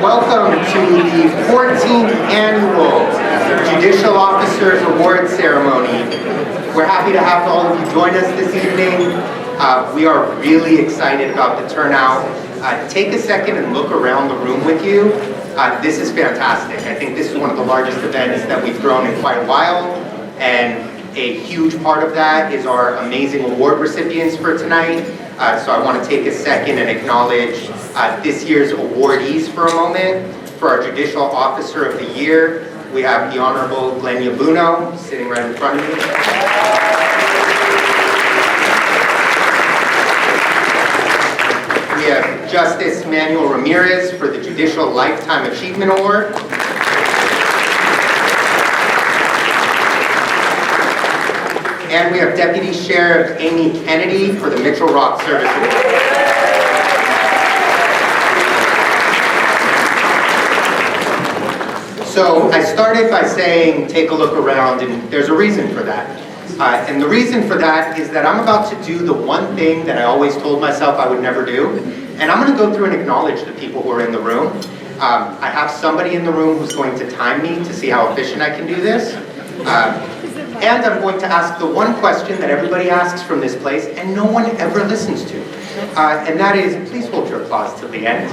Welcome to the 14th Annual Judicial Officers Award Ceremony. We're happy to have all of you join us this evening. We are really excited about the turnout. Take a second and look around the room with you. This is fantastic. I think this is one of the largest events that we've thrown in quite a while, and a huge part of that is our amazing award recipients for tonight. So I want to take a second and acknowledge this year's awardees for a moment. For our Judicial Officer of the Year, we have the Honorable Glenn Yabuno sitting right in front of me. We have Justice Manuel Ramirez for the Judicial Lifetime Achievement Award. And we have Deputy Sheriff Amy Kennedy for the Mitchell Rock Service Award. So I started by saying, take a look around, and there's a reason for that. And the reason for that is that I'm about to do the one thing that I always told myself I would never do. And I'm going to go through and acknowledge the people who are in the room. I have somebody in the room who's going to time me to see how efficient I can do this. And I'm going to ask the one question that everybody asks from this place and no one ever listens to. And that is, please hold your applause till the end.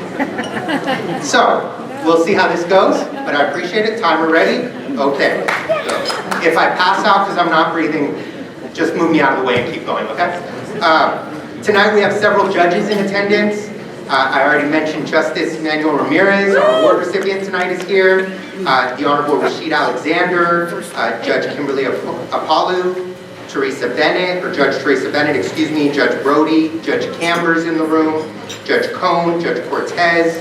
So, we'll see how this goes, but I appreciate it. Timer ready? Okay. So, if I pass out because I'm not breathing, just move me out of the way and keep going, okay? Tonight we have several judges in attendance. I already mentioned Justice Manuel Ramirez, our award recipient tonight is here. The Honorable Rashid Alexander, Judge Kimberly Apalu, Teresa Bennett, or Judge Teresa Bennett, excuse me, Judge Brody, Judge Camber's in the room, Judge Cohn, Judge Cortez,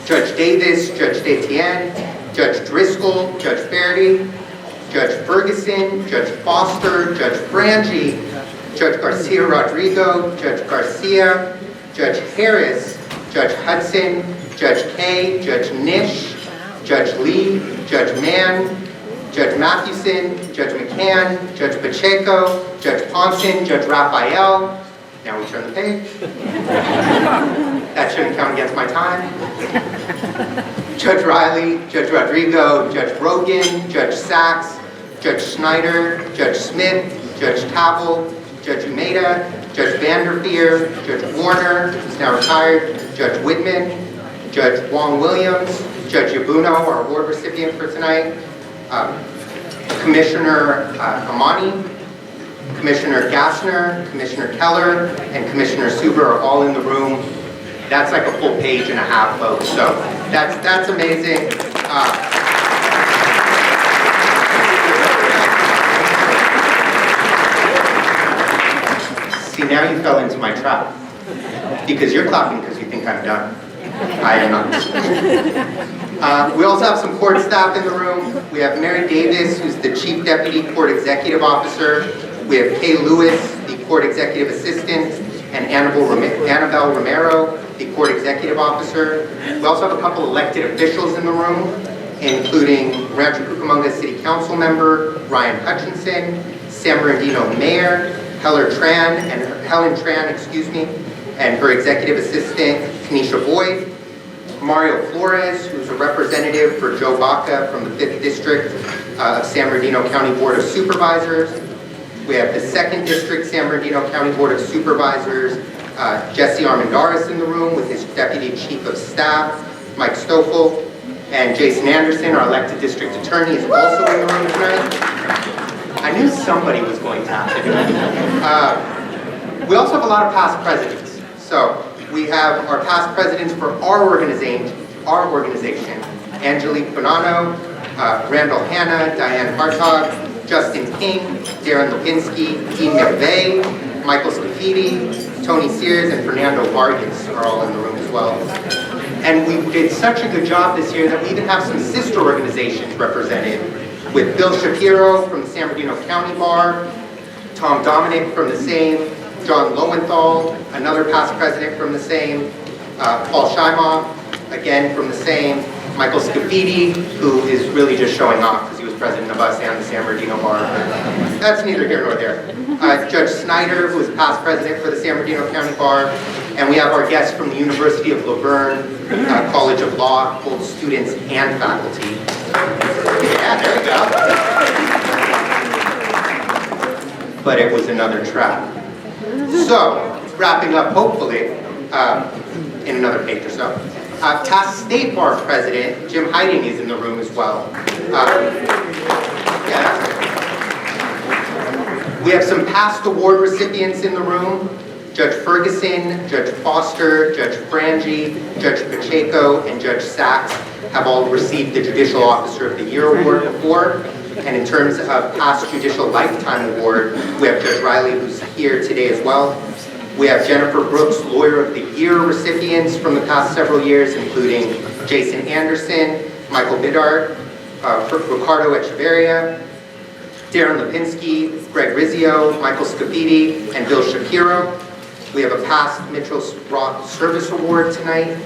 Judge Davis, Judge Detienne, Judge Driscoll, Judge Fairdy, Judge Ferguson, Judge Foster, Judge Frangie, Judge Garcia Rodrigo, Judge Garcia, Judge Harris, Judge Hudson, Judge Kay, Judge Nish, Judge Lee, Judge Mann, Judge Mathewson, Judge McCann, Judge Pacheco, Judge Ponson, Judge Raphael. Now we turn the page. That shouldn't count against my time. Judge Riley, Judge Rodrigo, Judge Rogan, Judge Sachs, Judge Schneider, Judge Smith, Judge Tavel, Judge Umeda, Judge Vanderveer, Judge Warner, who's now retired, Judge Whitman, Judge Wong Williams, Judge Yabuno, our award recipient for tonight, Commissioner Amani, Commissioner Gassner, Commissioner Keller, and Commissioner Suber are all in the room. That's like a full page and a half, folks, so that's amazing. See, now you fell into my trap, because you're clapping because you think I'm done. I am not. We also have some court staff in the room. We have Mary Davis, who's the Chief Deputy Court Executive Officer. We have Kay Lewis, the Court Executive Assistant, and Annabelle Romero, the Court Executive Officer. We also have a couple elected officials in the room, including Rancho Cucamonga City Council member Ryan Hutchinson, San Bernardino Mayor Helen Tran, and her executive assistant Kenesha Boyd, Mario Flores, who's a representative for Joe Baca from the 5th District of San Bernardino County Board of Supervisors. We have the 2nd District San Bernardino County Board of Supervisors, Jesse Armendariz in the room with his Deputy Chief of Staff, Mike Stoffel, and Jason Anderson, our elected district attorney, is also in the room tonight. I knew somebody was going to have to do it. We also have a lot of past presidents. So we have our past presidents for our organization, Angelique Bonanno, Randall Hanna, Diane Hartog, Justin King, Darren Lipinski, Dean McVeigh, Michael Scafidi, Tony Sears, and Fernando Vargas are all in the room as well. And we did such a good job this year that we even have some sister organizations represented, with Bill Shapiro from the San Bernardino County Bar, Tom Dominic from the same, John Lowenthal, another past president from the same, Paul Shymoff, again from the same, Michael Scafidi, who is really just showing off because he was president of us and the San Bernardino Bar. That's neither here nor there. Judge Snyder, who is past president for the San Bernardino County Bar, And we have our guests from the University of Laverne College of Law, both students and faculty. Yeah, there we go. But it was another trap. So, wrapping up hopefully in another page or so. Past State Bar President Jim Heiding is in the room as well. We have some past award recipients in the room. Judge Ferguson, Judge Foster, Judge Frangi, Judge Pacheco, and Judge Sachs have all received the Judicial Officer of the Year award before. And in terms of past Judicial Lifetime Award, we have Judge Riley, who's here today as well. We have Jennifer Brooks, Lawyer of the Year recipients from the past several years, including Jason Anderson, Michael Bidart, Ricardo Echeverria, Darren Lipinski, Greg Rizzio, Michael Scafidi, and Bill Shapiro. We have a past Mitchell-Roth Service Award tonight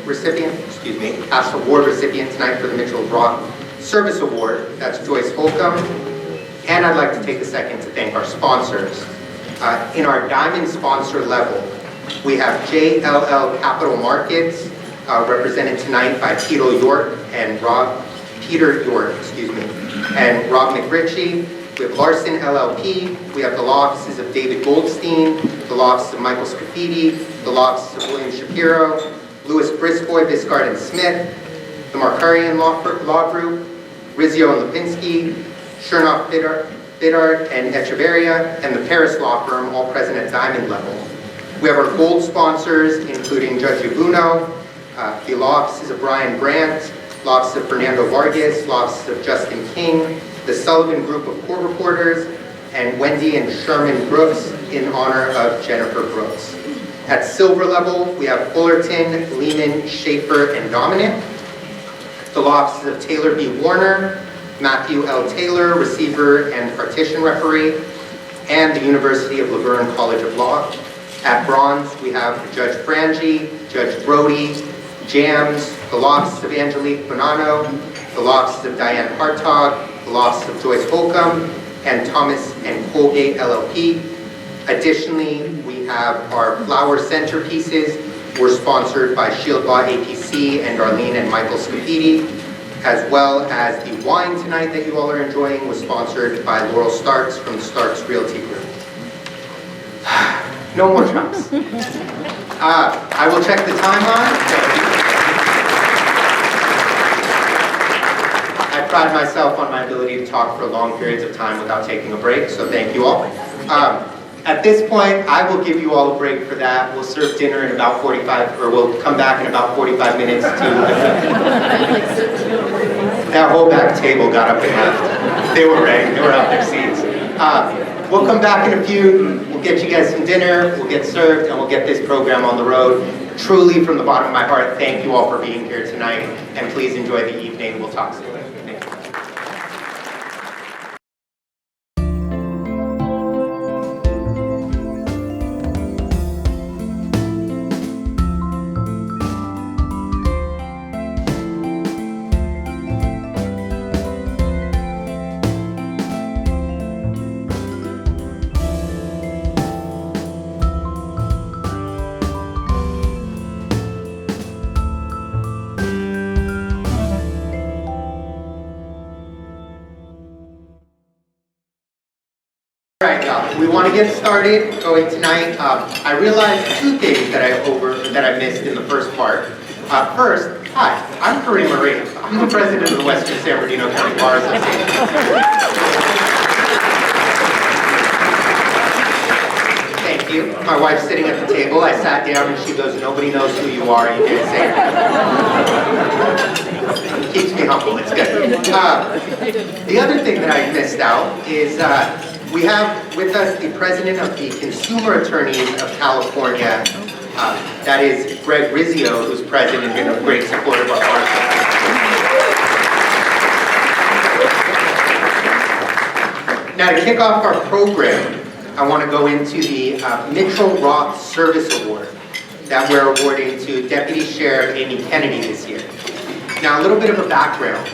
past award recipient tonight for the Mitchell-Roth Service Award. That's Joyce Holcomb. And I'd like to take a second to thank our sponsors. In our diamond sponsor level, we have JLL Capital Markets, represented tonight by Peter York, and Rob McRitchie. We have Larson LLP, we have the law offices of David Goldstein, the law offices of Michael Scafidi, the law offices of William Shapiro, Louis Brisbois, Biscard and Smith, the Markarian Law Group, Rizzio and Lipinski, Chernoff Bidart and Echeverria, and the Paris Law Firm, all present at diamond level. We have our gold sponsors, including Judge Yabuno, the law offices of Brian Brandt, law office of Fernando Vargas, law office of Justin King, the Sullivan Group of Court Reporters, and Wendy and Sherman Brooks in honor of Jennifer Brooks. At silver level, we have Fullerton, Lehman, Schaefer, and Dominic. The law offices of Taylor B. Warner, Matthew L. Taylor, Receiver and Partition Referee, and the University of Laverne College of Law. At bronze, we have Judge Frangi, Judge Brody, Jams, the law offices of Angelique Bonanno, the law offices of Diane Hartog, the law office of Joyce Holcomb, and Thomas and Colgate LLP. Additionally, we have our flower centerpieces were sponsored by Shield Law APC and Arlene and Michael Scafidi, as well as the wine tonight that you all are enjoying was sponsored by Laurel Starks from Starks Realty Group. No more traps. I will check the timeline. I pride myself on my ability to talk for long periods of time without taking a break, so thank you all. At this point, I will give you all a break for that. We'll serve dinner in about 45, or we'll come back in about 45 minutes to... That whole back table got up and left. They were ready, they were out their seats. We'll come back in a few, we'll get you guys some dinner, we'll get served, and we'll get this program on the road. Truly, from the bottom of my heart, thank you all for being here tonight, and please enjoy the evening. We'll talk soon. Thank you. We want to get started going tonight. I realized two things that I missed in the first part. First, hi, I'm Kareem Marie. I'm the president of the Western San Bernardino County Bar Association. Thank you. My wife's sitting at the table. I sat down and she goes, "Nobody knows who you are. You can't say it." Keeps me humble. It's good. The other thing that I missed out is we have with us the president of the Consumer Attorneys of California. That is Greg Rizzio, who's present and been a great supporter of our bar. Now, to kick off our program, I want to go into the Mitchell-Roth Service Award that we're awarding to Deputy Sheriff Amy Kennedy this year. Now, a little bit of a background.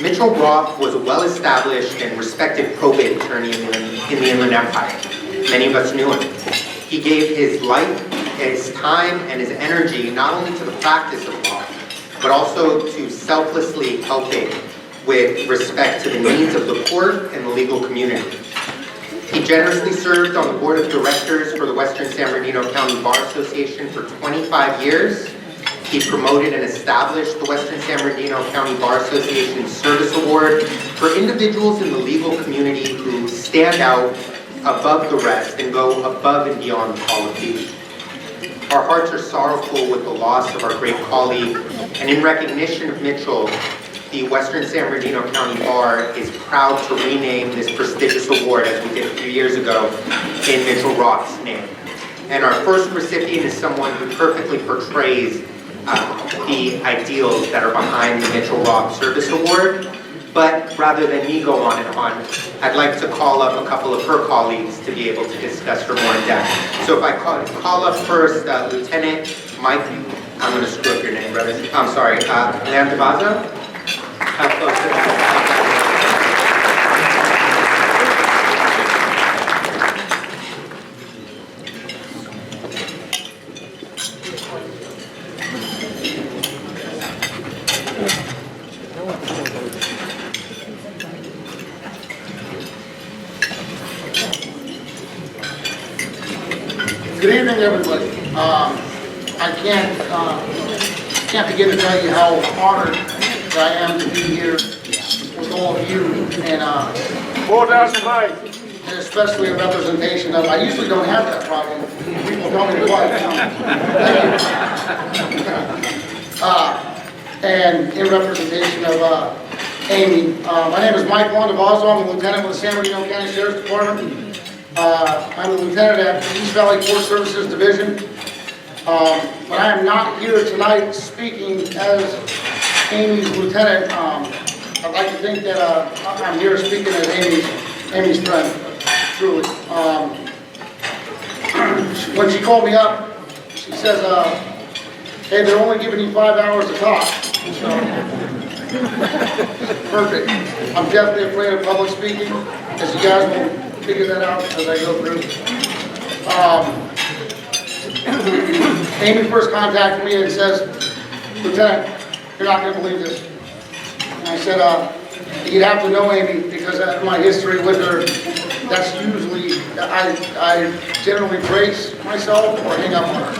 Mitchell-Roth was a well-established and respected probate attorney in the Inland Empire. Many of us knew him. He gave his life his time and his energy not only to the practice of law, but also to selflessly helping with respect to the needs of the court and the legal community. He generously served on the board of directors for the Western San Bernardino County Bar Association for 25 years. He promoted and established the Western San Bernardino County Bar Association Service Award for individuals in the legal community who stand out above the rest and go above and beyond the call of duty. Our hearts are sorrowful with the loss of our great colleague, and in recognition of Mitchell, the Western San Bernardino County Bar is proud to rename this prestigious award, as we did a few years ago, in Mitchell Roth's name. And our first recipient is someone who perfectly portrays the ideals that are behind the Mitchell Roth Service Award. But rather than me go on and on, I'd like to call up a couple of her colleagues to be able to discuss her more in depth. So if I call up first Lieutenant Mike, I'm going to screw up your name, brother. I'm sorry, Landabaza? How close to that? Good evening, everybody. I can't begin to tell you how honored I am to be here with all of you, and and especially in representation of. I usually don't have that problem. People tell me why. And in representation of Amy, my name is Mike Landabaza. I'm a lieutenant with the San Bernardino County Sheriff's Department. I'm the lieutenant at the East Valley Court Services Division, but I am not here tonight speaking as Amy's lieutenant. I'd like to think that I'm here speaking as Amy's friend, truly. When she called me up, she says, hey, they're only giving you 5 hours to talk. So, perfect. I'm definitely afraid of public speaking, as you guys will figure that out as I go through. Amy first contacted me and says, Lieutenant, you're not going to believe this. And I said, you'd have to know Amy, because of my history with her, that's usually, I generally brace myself or hang up on her.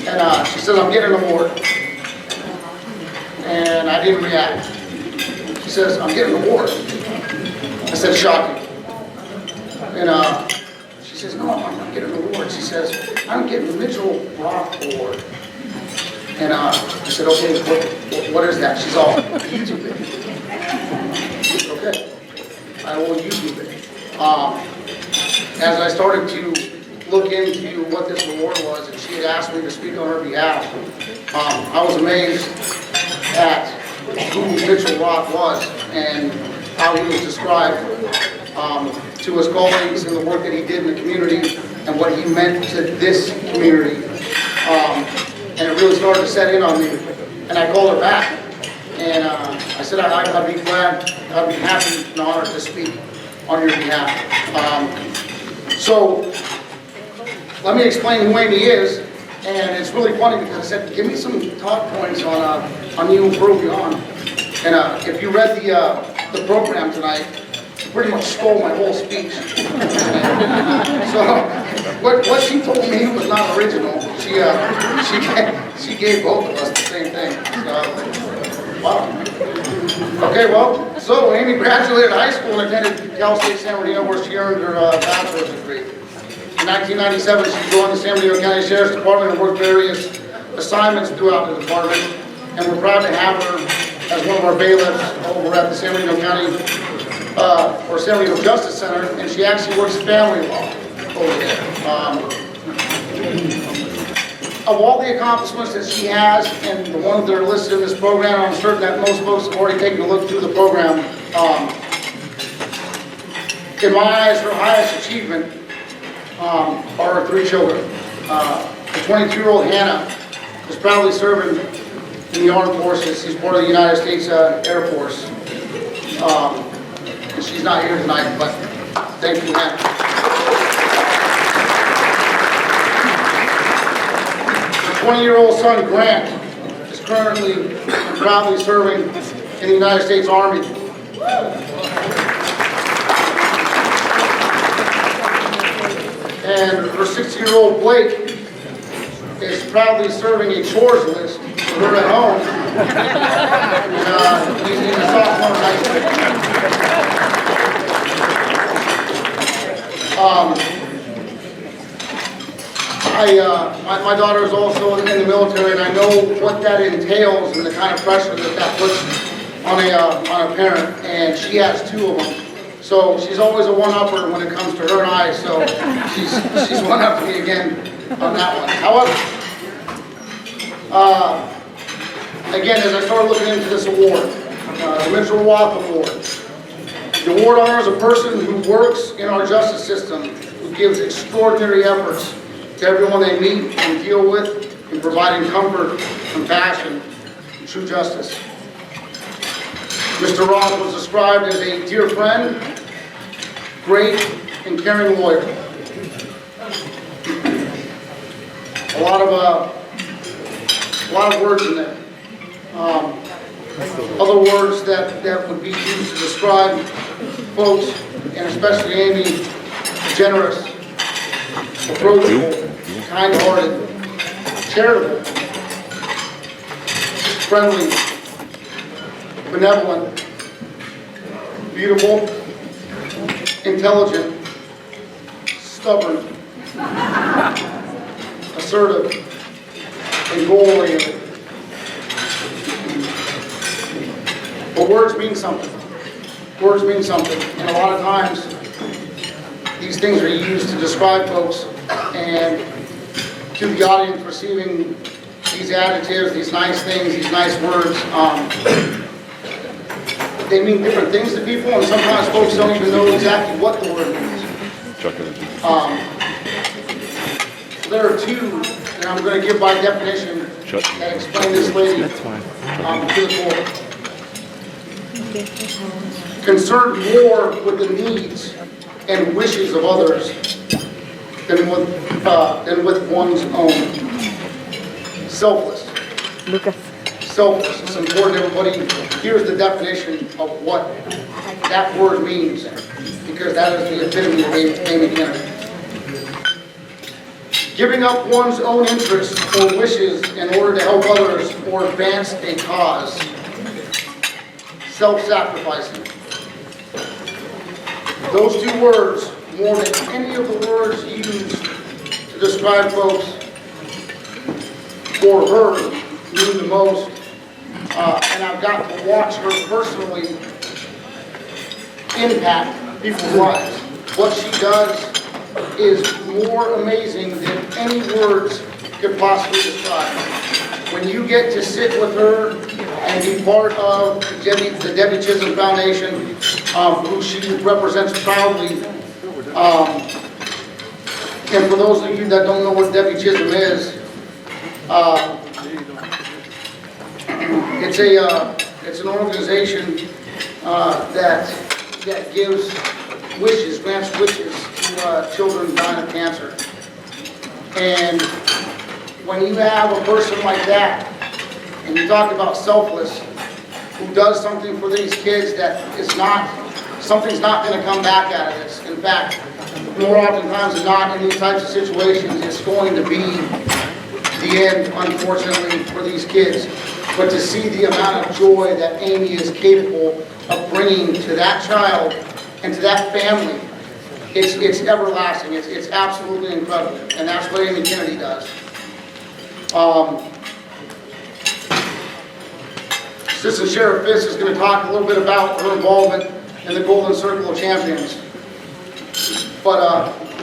And she says, I'm getting an award. And I didn't react. She says, I'm getting an award. I said, shocking. And she says, no, I'm not getting an award. She says, I'm getting the Mitchell Roth Award. And I said, okay, what is that? She's all, YouTube it. Okay, I will YouTube it. As I started to look into what this award was, and she had asked me to speak on her behalf, I was amazed at who Mitchell Roth was and how he was described to his colleagues and the work that he did in the community and what he meant to this community. And it really started to set in on me. And I called her back, and I said I'd be glad, I'd be happy and honored to speak on your behalf. So let me explain who Amy is. And it's really funny because I said, give me some talk points on you improving on. And if you read the program tonight, you pretty much stole my whole speech. So what she told me was not original. She gave both of us the same thing. So, wow. Okay, well, so Amy graduated high school and attended Cal State San Bernardino, where she earned her bachelor's degree. In 1997, she joined the San Bernardino County Sheriff's Department and worked various assignments throughout the department. And we're proud to have her as one of our bailiffs over at the San Bernardino County, or San Bernardino Justice Center, and she actually works family law over there. Of all the accomplishments that she has, and the ones that are listed in this program, I'm certain that most folks have already taken a look through the program. In my eyes, her highest achievement are her 3 children. The 22-year-old Hannah is proudly serving in the armed forces. She's part of the United States Air Force. And she's not here tonight, but thank you, Hannah. 20-year-old son, Grant, is currently and proudly serving in the United States Army. And her 16-year-old Blake is proudly serving a chores list for her at home. And, he's in a sophomore in high school. My daughter is also in the military, and I know what that entails and the kind of pressure that puts on a parent, and she has 2 of them. So she's always a one-upper when it comes to her and I, so she's one-upped me again on that one. However, again, as I started looking into this award, the Mitchell Roth Award, the award honors a person who works in our justice system, who gives extraordinary efforts to everyone they meet and deal with in providing comfort, compassion, and true justice. Mr. Roth was described as a dear friend, great and caring lawyer. A lot of words in there. Other words that would be used to describe folks, and especially Amy: generous, approachable, kind-hearted, charitable, friendly, benevolent, beautiful, intelligent, stubborn, assertive, and goal-oriented. But words mean something. Words mean something. And a lot of times, these things are used to describe folks, and to the audience receiving these adjectives, these nice things, these nice words, they mean different things to people, and sometimes folks don't even know exactly what the word means. There are 2 that I'm going to give by definition that explain this lady to the court. Concerned more with the needs and wishes of others than with one's own. Selfless. Selfless. It's important everybody hears the definition of what that word means, because that is the epitome of Amy Kennedy. Giving up one's own interests or wishes in order to help others or advance a cause. Self-sacrificing. Those 2 words, more than any of the words used to describe folks, for her, mean the most. And I've got to watch her personally impact people's lives. What she does is more amazing than any words could possibly describe. When you get to sit with her and be part of the Debbie Chisholm Foundation, who she represents proudly, and for those of you that don't know what Debbie Chisholm is, it's an organization that gives wishes, grants wishes to children dying of cancer. And when you have a person like that, and you talk about selfless, who does something for these kids that is not, something's not going to come back out of this. In fact, more oftentimes than not, in these types of situations, it's going to be the end, unfortunately, for these kids. But to see the amount of joy that Amy is capable of bringing to that child and to that family, it's everlasting. It's absolutely incredible. And that's what Amy Kennedy does. Assistant Sheriff Fisk is going to talk a little bit about her involvement in the Golden Circle of Champions. But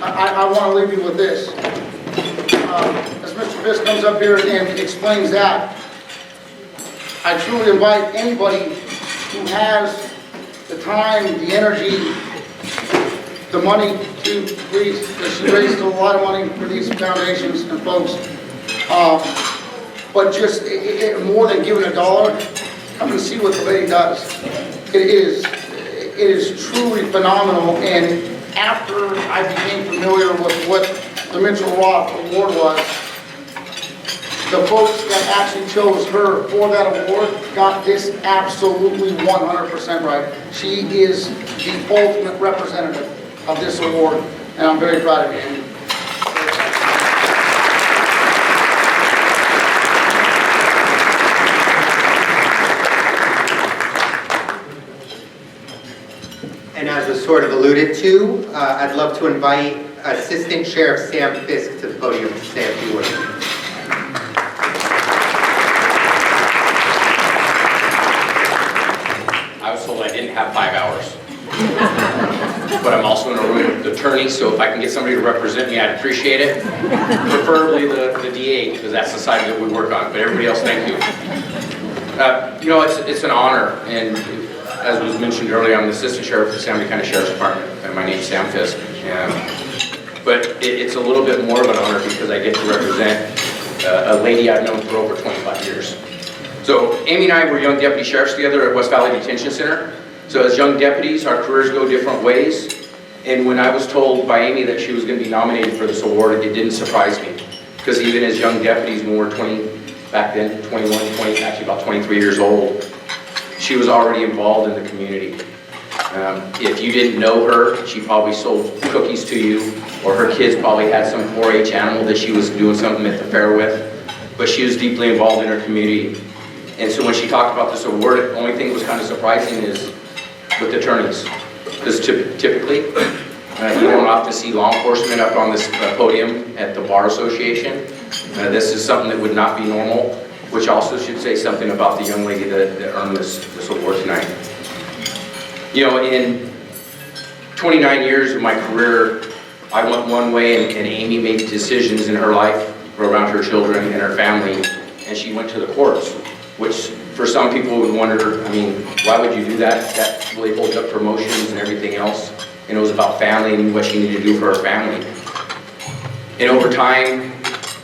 I want to leave you with this. As Mr. Fisk comes up here and explains that, I truly invite anybody who has the time, the energy, the money to please, because she raised a lot of money for these foundations and folks. But just more than giving $1, come and see what the lady does. It is truly phenomenal. And after I became familiar with what the Mitchell Roth Award was, the folks that actually chose her for that award got this absolutely 100% right. She is the ultimate representative of this award, and I'm very proud of you, Amy. And as was sort of alluded to, I'd love to invite Assistant Sheriff Sam Fisk to the podium to say a few words. I was told I didn't have 5 hours. But I'm also in a room with attorneys, so if I can get somebody to represent me, I'd appreciate it. Preferably the DA, because that's the side that we work on. But everybody else, thank you. You know, it's an honor, and as was mentioned earlier, I'm the Assistant Sheriff of the San Diego County Sheriff's Department, and my name's Sam Fisk. But it's a little bit more of an honor because I get to represent a lady I've known for over 25 years. So Amy and I were young deputy sheriffs together at West Valley Detention Center. So as young deputies, our careers go different ways. And when I was told by Amy that she was going to be nominated for this award, it didn't surprise me. Because even as young deputies, when we were 20, back then, 21, 20, actually about 23 years old, she was already involved in the community. If you didn't know her, she probably sold cookies to you, or her kids probably had some 4-H animal that she was doing something at the fair with. But she was deeply involved in her community. And so when she talked about this award, the only thing that was kind of surprising is with attorneys. Because typically, you don't often see law enforcement up on this podium at the Bar Association. This is something that would not be normal, which also should say something about the young lady that earned this award tonight. You know, in 29 years of my career, I went one way, and Amy made decisions in her life around her children and her family, and she went to the courts, which for some people would wonder, I mean, why would you do that? That really holds up promotions and everything else. And it was about family and what she needed to do for her family. And over time,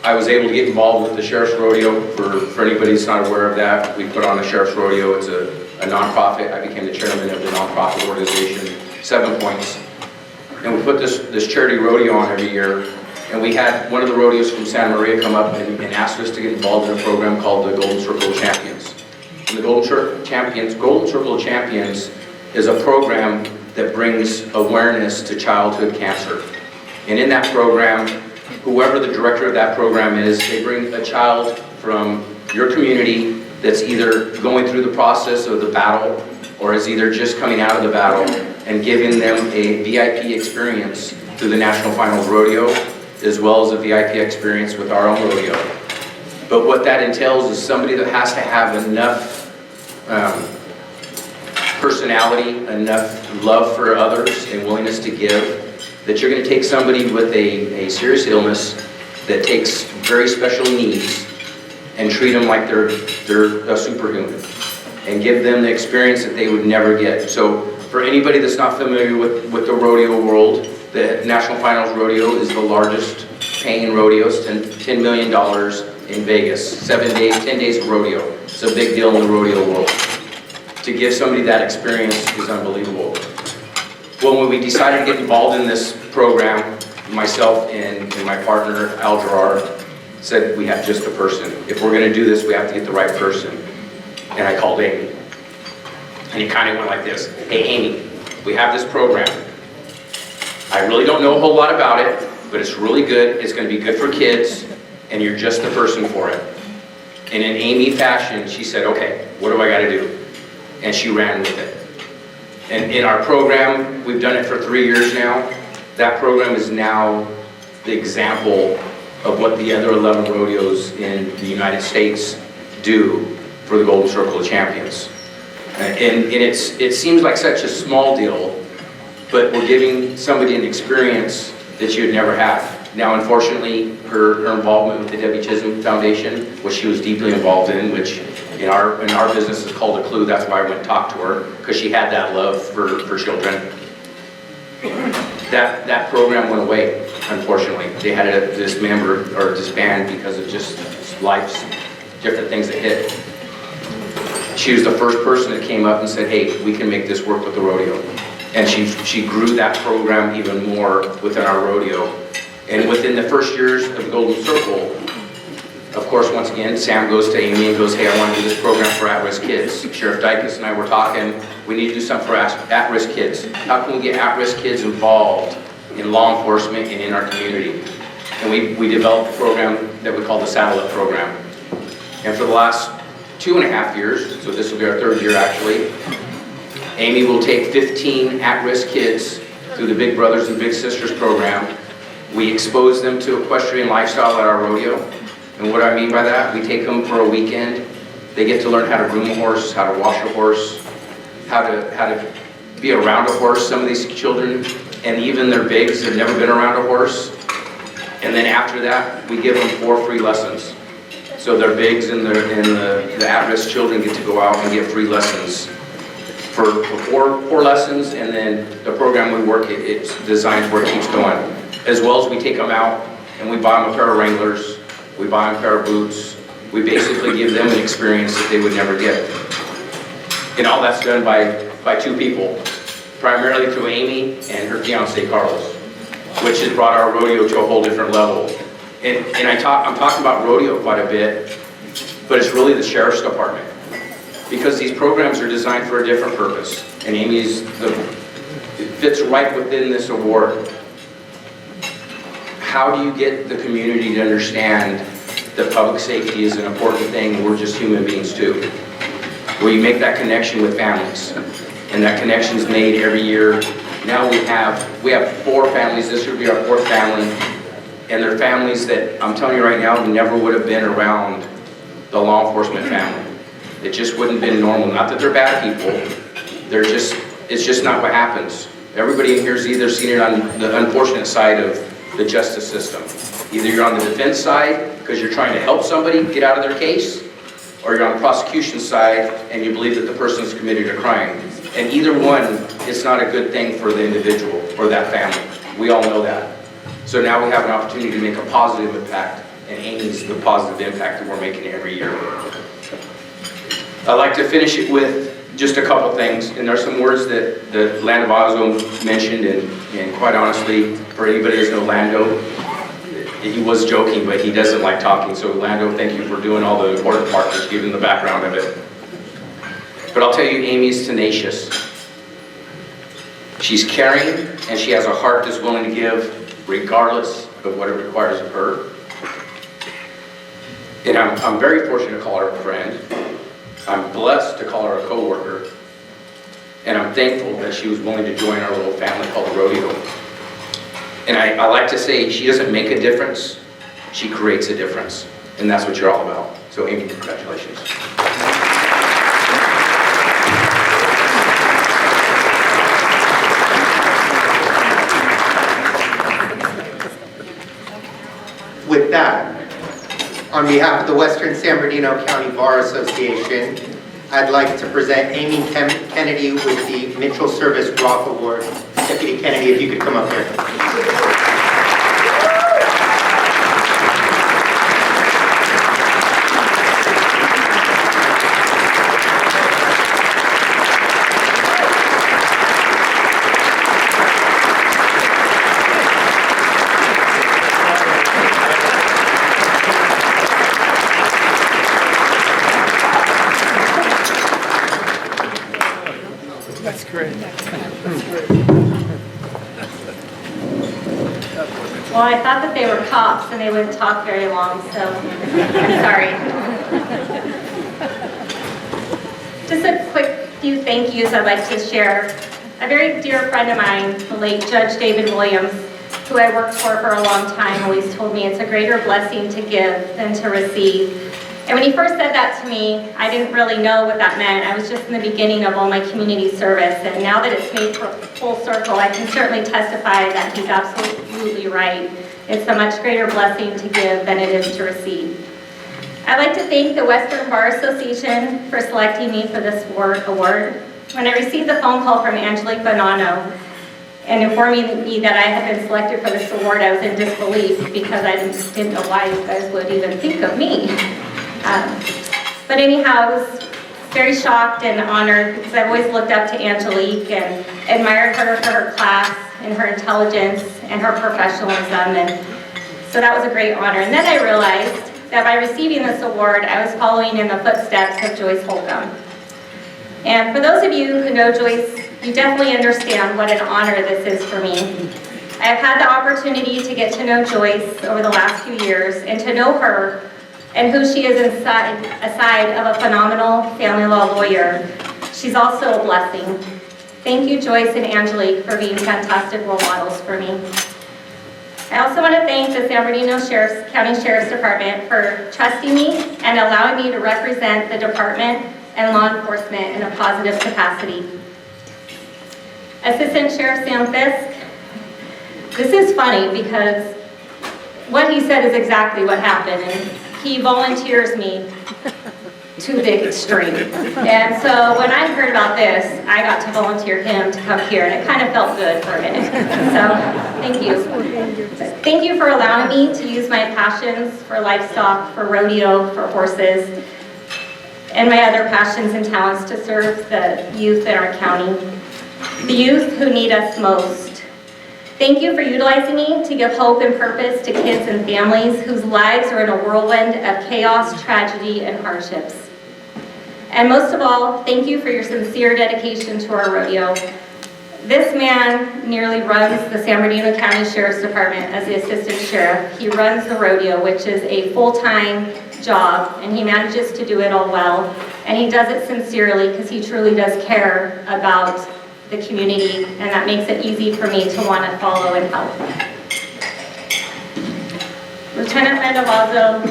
I was able to get involved with the Sheriff's Rodeo. For anybody that's not aware of that, we put on a Sheriff's Rodeo. It's a nonprofit. I became the chairman of the nonprofit organization, 7 Points. And we put this charity rodeo on every year. And we had one of the rodeos from Santa Maria come up and ask us to get involved in a program called the Golden Circle of Champions. And the Golden Circle of Champions is a program that brings awareness to childhood cancer. And in that program, whoever the director of that program is, they bring a child from your community that's either going through the process of the battle or is either just coming out of the battle, and giving them a VIP experience through the National Finals Rodeo, as well as a VIP experience with our own rodeo. But what that entails is somebody that has to have enough personality, enough love for others, and willingness to give, that you're going to take somebody with a serious illness that takes very special needs and treat them like they're a superhuman, and give them the experience that they would never get. So for anybody that's not familiar with the rodeo world, the National Finals Rodeo is the largest paying rodeo. It's $10 million in Vegas, 7 days, 10 days of rodeo. It's a big deal in the rodeo world. To give somebody that experience is unbelievable. Well, when we decided to get involved in this program, myself and my partner, Al Gerard, said we have just a person. If we're going to do this, we have to get the right person. And I called Amy. And it kind of went like this. Hey, Amy, we have this program. I really don't know a whole lot about it, but it's really good. It's going to be good for kids, and you're just the person for it. And in Amy fashion, she said, okay, what do I got to do? And she ran with it. And in our program, we've done it for 3 years now. That program is now the example of what the other 11 rodeos in the United States do for the Golden Circle of Champions. And it seems like such a small deal, but we're giving somebody an experience that you'd never have. Now, unfortunately, her involvement with the Debbie Chisholm Foundation, which she was deeply involved in, which in our business is called a clue. That's why I went and talked to her, because she had that love for children. That program went away, unfortunately. They had to dismember or disband because of just life's different things that hit. She was the first person that came up and said, hey, we can make this work with the rodeo. And she grew that program even more within our rodeo. And within the first years of the Golden Circle, Of course, once again, Sam goes to Amy and goes, hey, I want to do this program for at-risk kids. Sheriff Dykus and I were talking, we need to do something for at-risk kids. How can we get at-risk kids involved in law enforcement and in our community? And we developed a program that we call the Saddle Up program. And for the last 2.5 years, so this will be our 3rd year actually, Amy will take 15 at-risk kids through the Big Brothers and Big Sisters program. We expose them to equestrian lifestyle at our rodeo. And what I mean by that, we take them for a weekend. They get to learn how to groom a horse, how to wash a horse, how to be around a horse. Some of these children, and even their bigs, have never been around a horse. And then after that, we give them 4 free lessons. So their bigs and the at-risk children get to go out and get free lessons for 4 lessons, and then the program we work, it's designed where it keeps going. As well as we take them out and we buy them a pair of Wranglers, we buy them a pair of boots. We basically give them an experience that they would never get. And all that's done by 2 people, primarily through Amy and her fiance Carlos, which has brought our rodeo to a whole different level. And I'm talking about rodeo quite a bit, but it's really the Sheriff's Department. Because these programs are designed for a different purpose. And Amy's, it fits right within this award. How do you get the community to understand that public safety is an important thing? We're just human beings too. Where you make that connection with families. And that connection is made every year. Now we have 4 families. This would be our 4th family. And they're families that, I'm telling you right now, never would have been around the law enforcement family. It just wouldn't have been normal. Not that they're bad people. It's just not what happens. Everybody in here has either seen it on the unfortunate side of the justice system. Either you're on the defense side because you're trying to help somebody get out of their case, or you're on the prosecution side and you believe that the person's committed a crime. And either one is not a good thing for the individual or that family. We all know that. So now we have an opportunity to make a positive impact, and Amy's the positive impact that we're making every year. I'd like to finish it with just a couple things, and there's some words that the Land of Ozone mentioned, and quite honestly, for anybody who's know Lando, he was joking, but he doesn't like talking. So Lando, thank you for doing all the important part, just giving the background of it. But I'll tell you, Amy's tenacious. She's caring, and she has a heart that's willing to give, regardless of what it requires of her. And I'm very fortunate to call her a friend. I'm blessed to call her a co-worker. And I'm thankful that she was willing to join our little family called the Rodeo. And I like to say, she doesn't make a difference, she creates a difference. And that's what you're all about. So Amy, congratulations. With that, on behalf of the Western San Bernardino County Bar Association, I'd like to present Amy Kennedy with the Mitchell Service Roth Award. Deputy Kennedy, if you could come up here. That's great. Well, I thought that they were cops and they wouldn't talk very long, so I'm sorry. Just a quick few thank yous I'd like to share. A very dear friend of mine, the late Judge David Williams, who I worked for a long time, always told me it's a greater blessing to give than to receive. And when he first said that to me, I didn't really know what that meant. I was just in the beginning of all my community service, and now that it's made full circle, I can certainly testify that he's absolutely right. It's a much greater blessing to give than it is to receive. I'd like to thank the Western Bar Association for selecting me for this award. When I received the phone call from Angelique Bonanno and informing me that I had been selected for this award, I was in disbelief because I didn't know why you guys would even think of me. But anyhow, I was very shocked and honored because I've always looked up to Angelique and admired her for her class and her intelligence and her professionalism, and so that was a great honor. And then I realized that by receiving this award, I was following in the footsteps of Joyce Holcomb. And for those of you who know Joyce, you definitely understand what an honor this is for me. I have had the opportunity to get to know Joyce over the last few years and to know her and who she is aside of a phenomenal family law lawyer. She's also a blessing. Thank you, Joyce and Angelique, for being fantastic role models for me. I also want to thank the San Bernardino County Sheriff's Department for trusting me and allowing me to represent the department and law enforcement in a positive capacity. Assistant Sheriff Sam Fisk, this is funny because what he said is exactly what happened, and he volunteers me to the extreme. And so when I heard about this, I got to volunteer him to come here, and it kind of felt good for a minute. So thank you. Thank you for allowing me to use my passions for livestock, for rodeo, for horses, and my other passions and talents to serve the youth in our county, the youth who need us most. Thank you for utilizing me to give hope and purpose to kids and families whose lives are in a whirlwind of chaos, tragedy, and hardships. And most of all, thank you for your sincere dedication to our rodeo. This man nearly runs the San Bernardino County Sheriff's Department as the Assistant Sheriff. He runs the rodeo, which is a full-time job, and he manages to do it all well. And he does it sincerely because he truly does care about the community, and that makes it easy for me to want to follow and help. Lieutenant Mendovazo,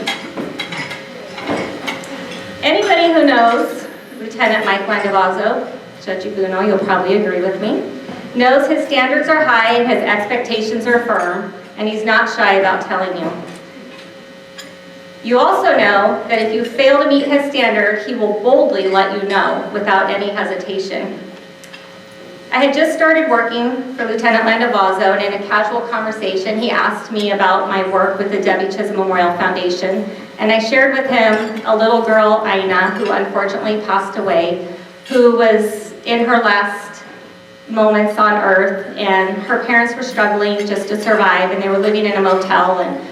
anybody who knows Lieutenant Mike Mendovazo, Judge Ibuno, you'll probably agree with me, knows his standards are high and his expectations are firm, and he's not shy about telling you. You also know that if you fail to meet his standard, he will boldly let you know without any hesitation. I had just started working for Lieutenant Mendovazo, and in a casual conversation, he asked me about my work with the Debbie Chisholm Memorial Foundation, and I shared with him a little girl, Aina, who unfortunately passed away, who was in her last moments on earth, and her parents were struggling just to survive, and they were living in a motel. And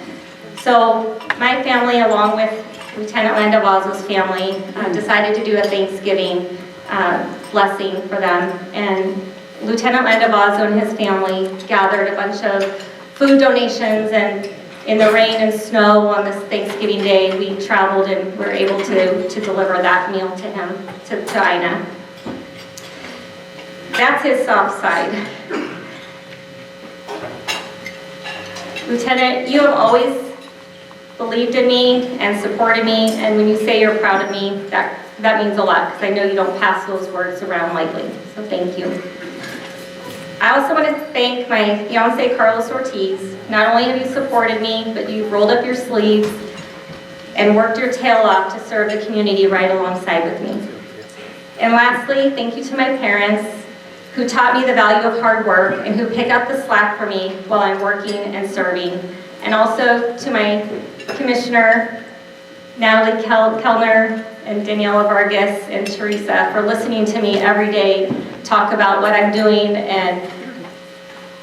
so my family, along with Lieutenant Mendovazo's family, decided to do a Thanksgiving blessing for them. And Lieutenant Mendovazo and his family gathered a bunch of food donations, and in the rain and snow on this Thanksgiving Day, we traveled and were able to deliver that meal to him, to Ina. That's his soft side. Lieutenant, you have always believed in me and supported me, and when you say you're proud of me, that means a lot, because I know you don't pass those words around lightly, so thank you. I also want to thank my fiancé, Carlos Ortiz. Not only have you supported me, but you've rolled up your sleeves and worked your tail off to serve the community right alongside with me. And lastly, thank you to my parents, who taught me the value of hard work and who pick up the slack for me while I'm working and serving. And also to my commissioner, Natalie Kellner, and Daniela Vargas and Teresa for listening to me every day talk about what I'm doing, and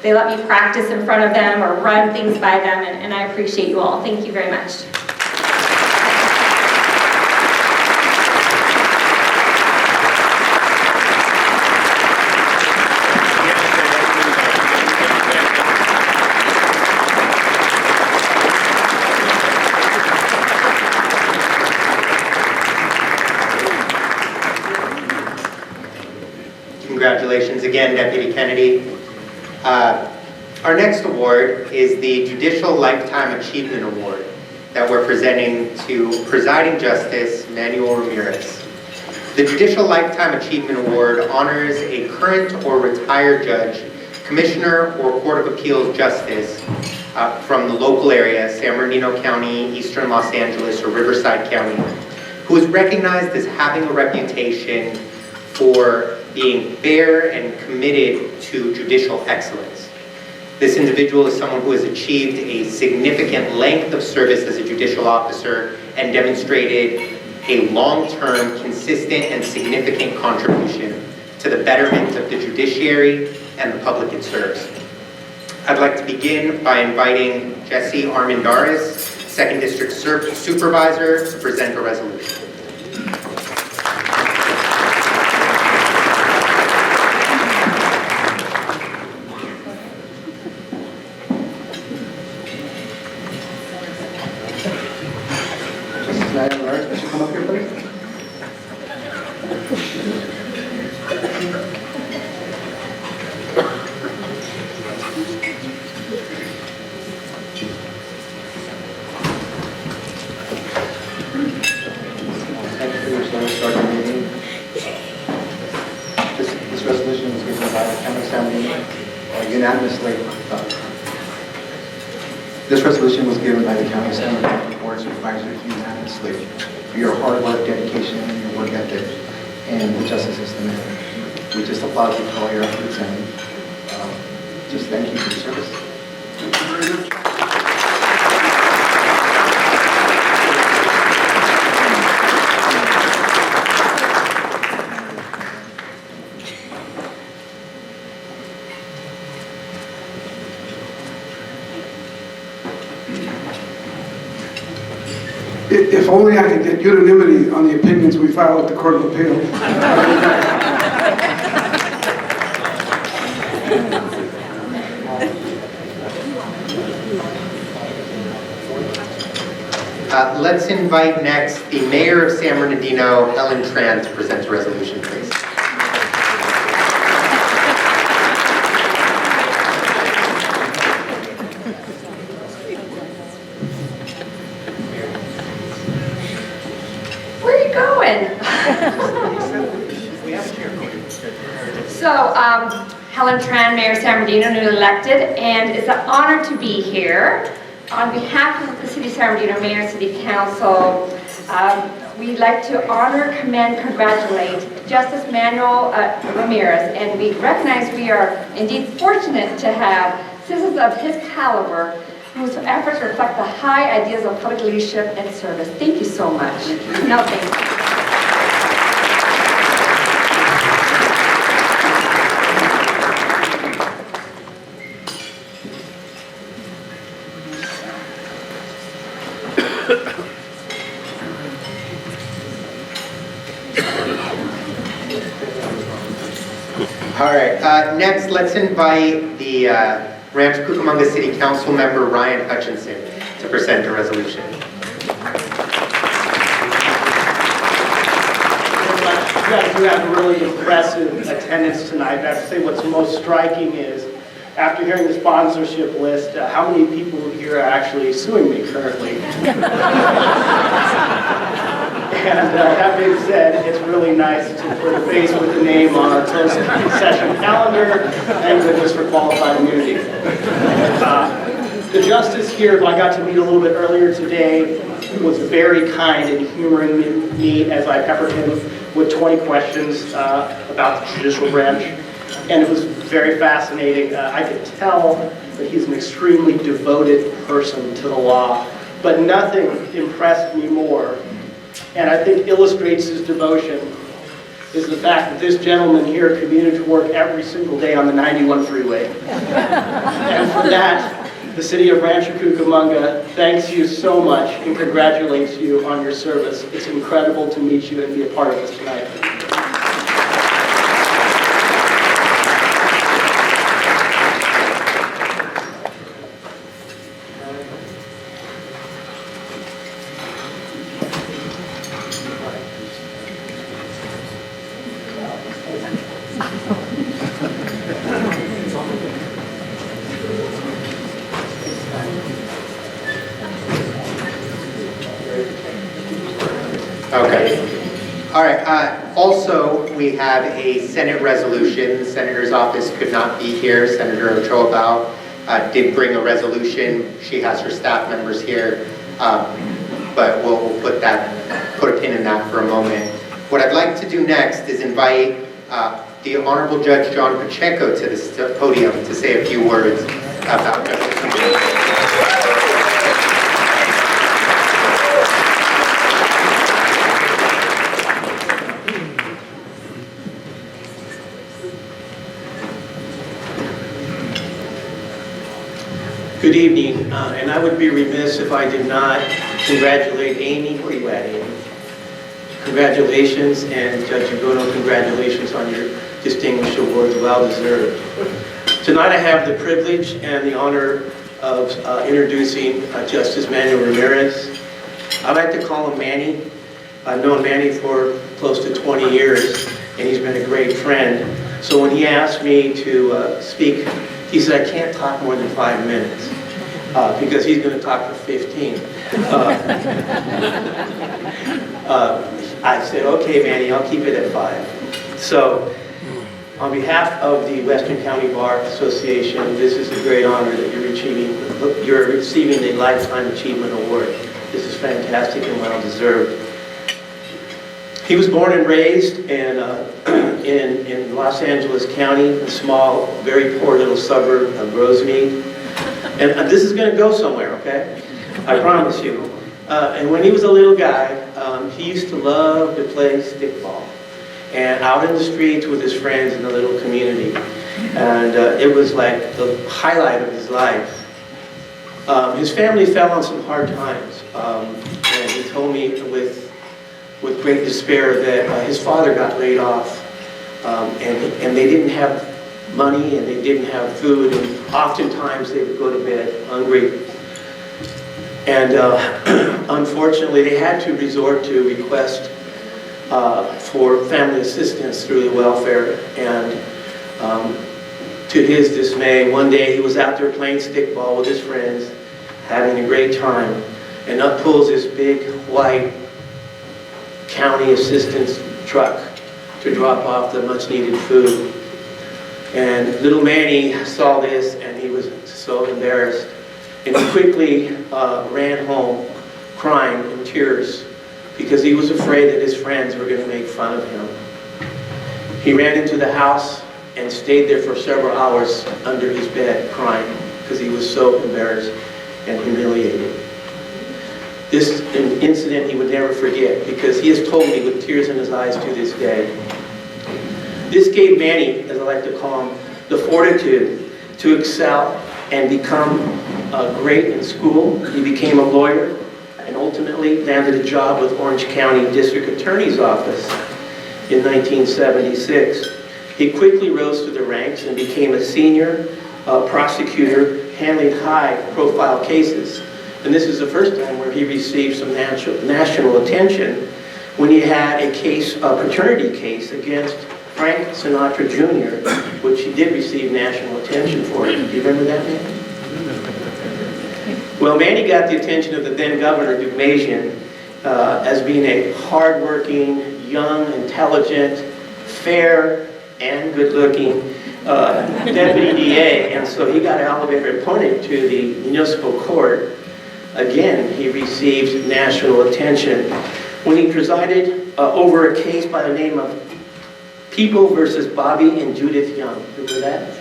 they let me practice in front of them or run things by them, and I appreciate you all. Thank you very much. Congratulations again, Deputy Kennedy. Our next award is the Judicial Lifetime Achievement Award that we're presenting to Presiding Justice Manuel Ramirez. The Judicial Lifetime Achievement Award honors a current or retired judge, commissioner, or Court of Appeals justice from the local area, San Bernardino County, Eastern Los Angeles, or Riverside County, who is recognized as having a reputation for being fair and committed to judicial excellence. This individual is someone who has achieved a significant length of service as a judicial officer and demonstrated a long-term, consistent, and significant contribution to the betterment of the judiciary and the public it serves. I'd like to begin by inviting Jesse Armendariz Second District Supervisor to present a resolution. Madam Lawrence, would you come up here, please? Thank you for your service, Sergeant Meeting. This resolution was given by the County Assembly unanimously. This resolution was given by the County Assembly and the Board of Supervisors unanimously for your hard work, dedication, and your work ethic in the justice system. And we just applaud you for all your efforts and just thank you for your service. Thank you very much. If only I could get unanimity on the opinions we file at the Court of Appeal. Let's invite next the Mayor of San Bernardino, Helen Tran, to present a resolution, please. Where are you going? So, Helen Tran, Mayor of San Bernardino, newly elected, and it's an honor to be here. On behalf of the City of San Bernardino Mayor and City Council, we'd like to honor, commend, congratulate Justice Manuel Ramirez, and we recognize we are indeed fortunate to have citizens of his caliber whose efforts reflect the high ideas of public leadership and service. Thank you so much. No, thank you. All right, next let's invite the Rancho Cucamonga City Council member Ryan Hutchinson to present a resolution. You guys do have a really impressive attendance tonight. I have to say what's most striking is, after hearing the sponsorship list, how many people here are actually suing me currently. And that being said, it's really nice to put a face with a name on our closed session calendar, and goodness for qualified immunity. The justice here, who I got to meet a little bit earlier today, was very kind in humoring me as I peppered him with 20 questions about the judicial branch. And it was very fascinating. I could tell that he's an extremely devoted person to the law, but nothing impressed me more, and I think illustrates his devotion, is the fact that this gentleman here commuted to work every single day on the 91 freeway. And for that, the City of Rancho Cucamonga thanks you so much and congratulates you on your service. It's incredible to meet you and be a part of this tonight. Okay. All right. Also, we have a Senate resolution. The Senator's office could not be here. Senator Ochoa did bring a resolution. She has her staff members here, but we'll put a pin in that for a moment. What I'd like to do next is invite the Honorable Judge John Pacheco to this podium to say a few words about justice. Good evening. And I would be remiss if I did not congratulate Amy. Where are you at, Amy? Congratulations, and Judge Ugono, congratulations on your distinguished awards, well deserved. Tonight I have the privilege and the honor of introducing Justice Manuel Ramirez. I like to call him Manny. I've known Manny for close to 20 years, and he's been a great friend. So when he asked me to speak, he said, I can't talk more than 5 minutes, because he's going to talk for 15. I said, okay, Manny, I'll keep it at 5. So, on behalf of the Western County Bar Association, this is a great honor that you're receiving the Lifetime Achievement Award. This is fantastic and well deserved. He was born and raised in Los Angeles County, a small, very poor little suburb of Rosemead. And this is going to go somewhere, okay? I promise you. And when he was a little guy, he used to love to play stickball. And out in the streets with his friends in the little community. And it was like the highlight of his life. His family fell on some hard times. And he told me with great despair that his father got laid off. And they didn't have money and they didn't have food. And oftentimes they would go to bed hungry. And unfortunately, they had to resort to request for family assistance through the welfare. And to his dismay, one day he was out there playing stickball with his friends, having a great time, and up pulls this big white county assistance truck to drop off the much needed food. And little Manny saw this and he was so embarrassed. And he quickly ran home crying in tears because he was afraid that his friends were going to make fun of him. He ran into the house and stayed there for several hours under his bed crying because he was so embarrassed and humiliated. This incident he would never forget because he has told me with tears in his eyes to this day. This gave Manny, as I like to call him, the fortitude to excel and become great in school. He became a lawyer and ultimately landed a job with Orange County District Attorney's Office in 1976. He quickly rose through the ranks and became a senior prosecutor handling high-profile cases. And this is the first time where he received some national attention when he had a case, a paternity case against Frank Sinatra Jr., which he did receive national attention for. Do you remember that, man? Well, Manny got the attention of the then governor, Duke Mazian, as being a hardworking, young, intelligent, fair, and good-looking deputy DA. And so he got elevator appointed to the municipal court. Again, he received national attention when he presided over a case by the name of People versus Bobby and Judith Young. Remember that?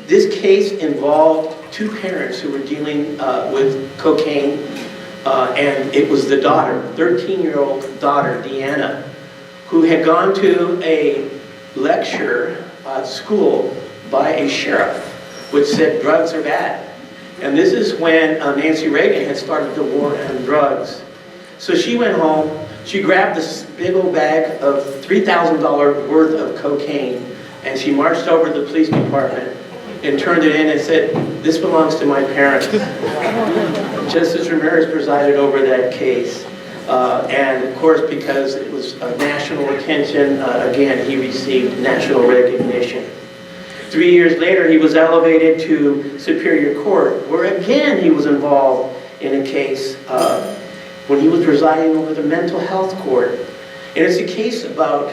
This case involved two parents who were dealing with cocaine, and it was the daughter, 13-year-old daughter, Deanna, who had gone to a lecture at school by a sheriff, which said drugs are bad. And this is when Nancy Reagan had started the war on drugs. So she went home, she grabbed this big old bag of $3,000 worth of cocaine, and she marched over to the police department and turned it in and said, "This belongs to my parents." Justice Ramirez presided over that case. And of course, because it was national attention, again, he received national recognition. 3 years later, he was elevated to Superior Court, where again he was involved in a case when he was presiding over the mental health court. And it's a case about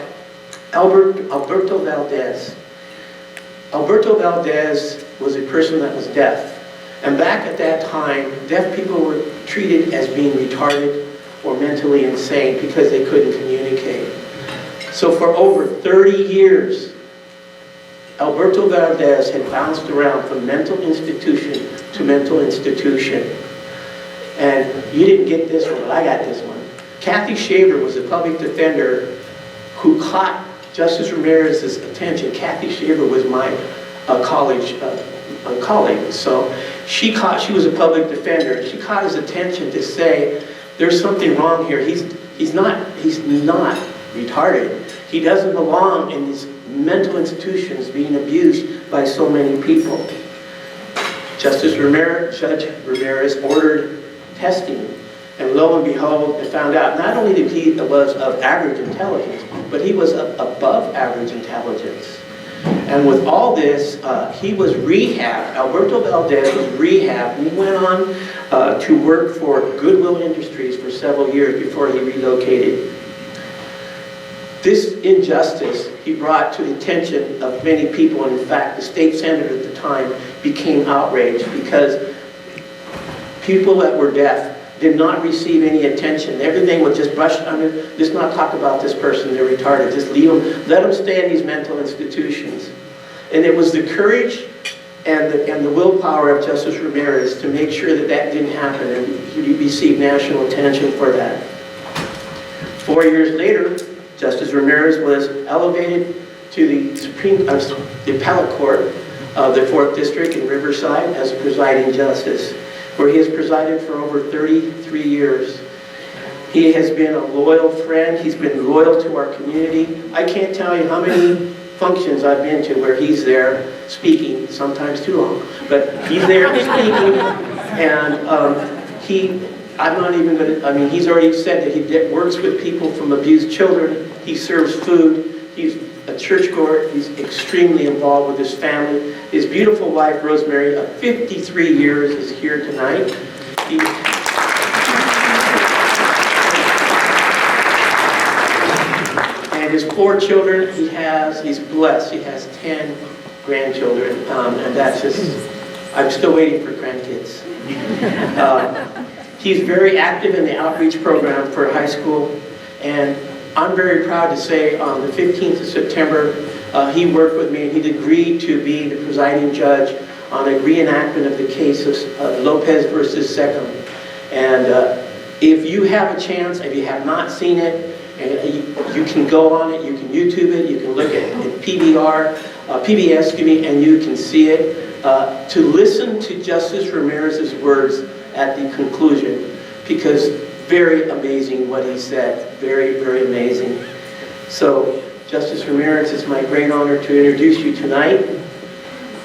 Alberto Valdez. Alberto Valdez was a person that was deaf. And back at that time, deaf people were treated as being retarded or mentally insane because they couldn't communicate. So for over 30 years, Alberto Valdez had bounced around from mental institution to mental institution. And you didn't get this one, but I got this one. Kathy Shaver was a public defender who caught Justice Ramirez's attention. Kathy Shaver was my college colleague. So she was a public defender. She caught his attention to say, there's something wrong here. He's not retarded. He doesn't belong in these mental institutions being abused by so many people. Judge Ramirez ordered testing, and lo and behold, it found out not only that he was of average intelligence, but he was of above average intelligence. And with all this, he was rehabbed. Alberto Valdez was rehabbed, and he went on to work for Goodwill Industries for several years before he relocated. This injustice he brought to the attention of many people, and in fact, the state senator at the time became outraged because people that were deaf did not receive any attention. Everything was just brushed under, just not talk about this person, they're retarded, just leave them, let them stay in these mental institutions. And it was the courage and the willpower of Justice Ramirez to make sure that that didn't happen, and he received national attention for that. 4 years later, Justice Ramirez was elevated to the the appellate court of the 4th District in Riverside as a presiding justice, where he has presided for over 33 years. He has been a loyal friend. He's been loyal to our community. I can't tell you how many functions I've been to where he's there speaking, sometimes too long, but he's there speaking, and I'm not even going to, he's already said that he works with people from abused children. He serves food. He's a churchgoer. He's extremely involved with his family. His beautiful wife, Rosemary, of 53 years, is here tonight. And his 4 children, he's blessed. He has 10 grandchildren, and that's just, I'm still waiting for grandkids. He's very active in the outreach program for high school, and I'm very proud to say on the 15th of September, he worked with me and he'd agreed to be the presiding judge on a reenactment of the case of Lopez versus Seckham. And if you have a chance, if you have not seen it, you can go on it, you can YouTube it, you can look at PBS, and you can see it. To listen to Justice Ramirez's words at the conclusion, because very amazing what he said, very, very amazing. So, Justice Ramirez, it's my great honor to introduce you tonight.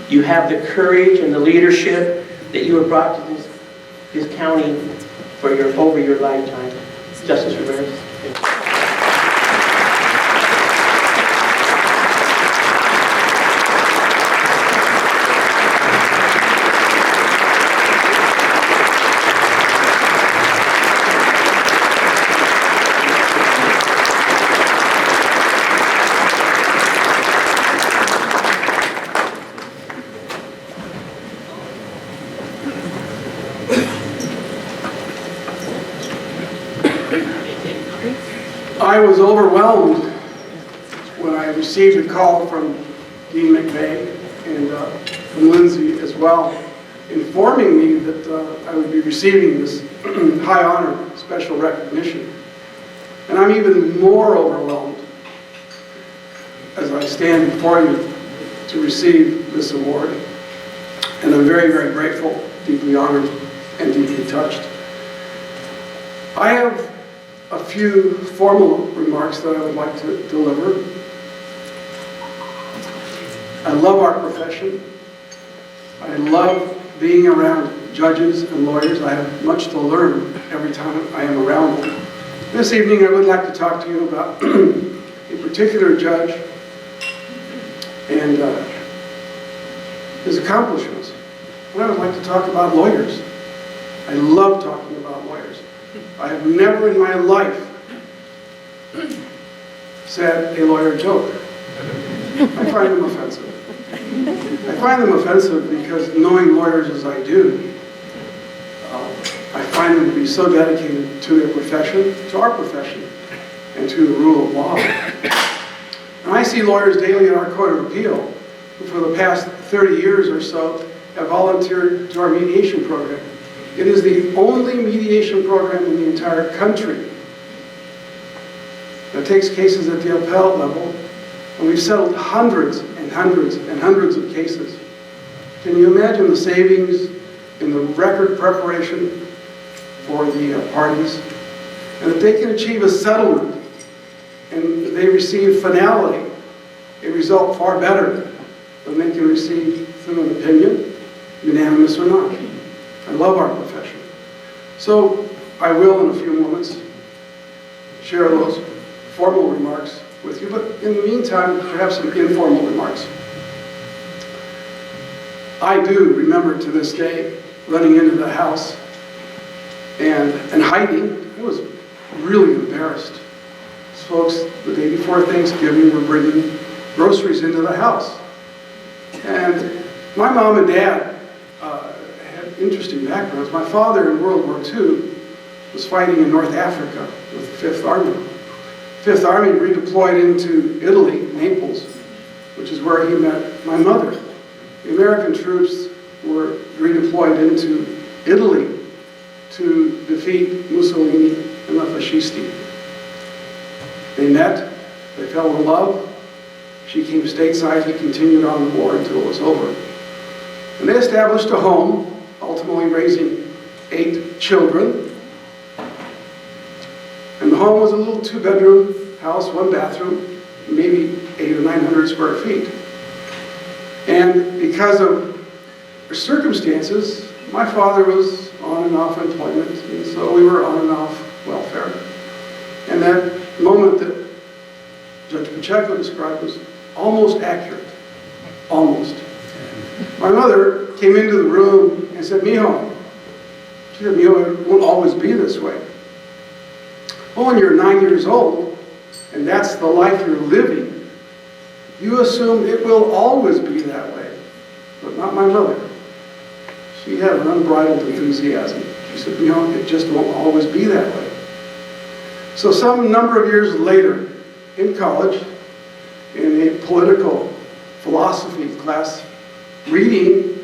You have the courage and the leadership that you have brought to this county over your lifetime. Justice Ramirez. Thank you. I was overwhelmed when I received a call from Dean McVeigh and from Lindsay as well, informing me that I would be receiving this high honor, special recognition. And I'm even more overwhelmed as I stand before you to receive this award. And I'm very, very grateful, deeply honored, and deeply touched. I have a few formal remarks that I would like to deliver. I love our profession. I love being around judges and lawyers. I have much to learn every time I am around them. This evening I would like to talk to you about a particular judge and his accomplishments. And I would like to talk about lawyers. I love talking about lawyers. I have never in my life said a lawyer joke. I find them offensive. I find them offensive because knowing lawyers as I do, I find them to be so dedicated to their profession, to our profession, and to the rule of law. And I see lawyers daily in our Court of Appeal who for the past 30 years or so have volunteered to our mediation program. It is the only mediation program in the entire country that takes cases at the appellate level, and we've settled hundreds and hundreds and hundreds of cases. Can you imagine the savings in the record preparation for the parties, and if they can achieve a settlement and they receive finality, a result far better than they can receive through an opinion, unanimous or not. I love our profession. So I will, in a few moments, share those formal remarks with you, but in the meantime, perhaps some informal remarks. I do remember to this day running into the house and hiding. I was really embarrassed. These folks, the day before Thanksgiving, were bringing groceries into the house. And my mom and dad had interesting backgrounds. My father in World War II was fighting in North Africa with the Fifth Army. Fifth Army redeployed into Italy, Naples, which is where he met my mother. The American troops were redeployed into Italy to defeat Mussolini and the Fascisti. They met, they fell in love. She came stateside, he continued on the war until it was over. And they established a home, ultimately raising 8 children. And the home was a little 2-bedroom house, 1 bathroom, maybe 800 or 900 square feet. And because of circumstances, my father was on and off employment, and so we were on and off welfare. And that moment that Judge Pacheco described was almost accurate, almost. My mother came into the room and said, "Mijo," she said, "Mijo, it won't always be this way." Well, when you're 9 years old, and that's the life you're living, you assume it will always be that way. But not my mother. She had an unbridled enthusiasm. She said, "Mijo, it just won't always be that way." So some number of years later, in college, in a political philosophy class, reading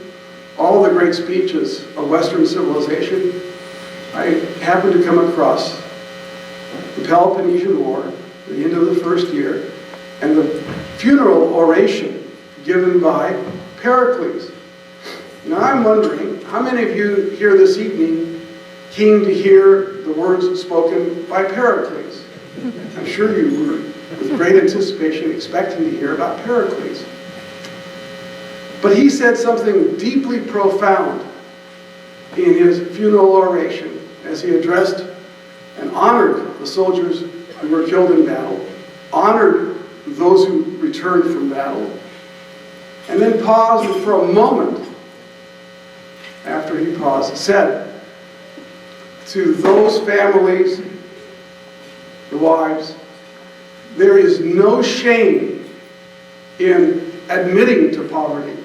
all the great speeches of Western civilization, I happened to come across the Peloponnesian War, the end of the first year, and the funeral oration given by Pericles. Now I'm wondering, how many of you here this evening came to hear the words spoken by Pericles? I'm sure you were, with great anticipation, expecting to hear about Pericles. But he said something deeply profound in his funeral oration as he addressed and honored the soldiers who were killed in battle, honored those who returned from battle, and then paused and for a moment after he paused said to those families, the wives, there is no shame in admitting to poverty.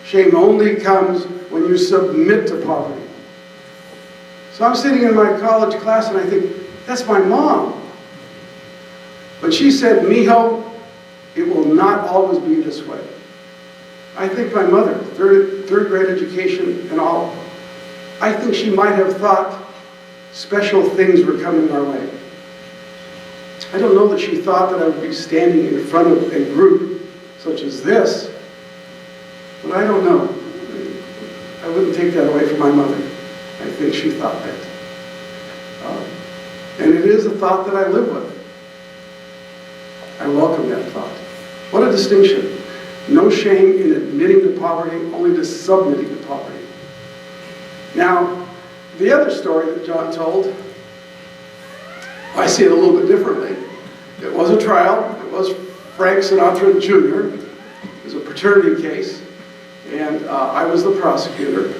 Shame only comes when you submit to poverty. So I'm sitting in my college class and I think, that's my mom. But she said, "Mijo, it will not always be this way." I think my mother, third grade education and all, I think she might have thought special things were coming our way. I don't know that she thought that I would be standing in front of a group such as this, but I don't know. I wouldn't take that away from my mother. I think she thought that. And it is a thought that I live with. I welcome that thought. What a distinction. No shame in admitting to poverty, only to submitting to poverty. Now, the other story that John told, I see it a little bit differently. It was a trial. It was Frank Sinatra Jr. It was a paternity case. And I was the prosecutor.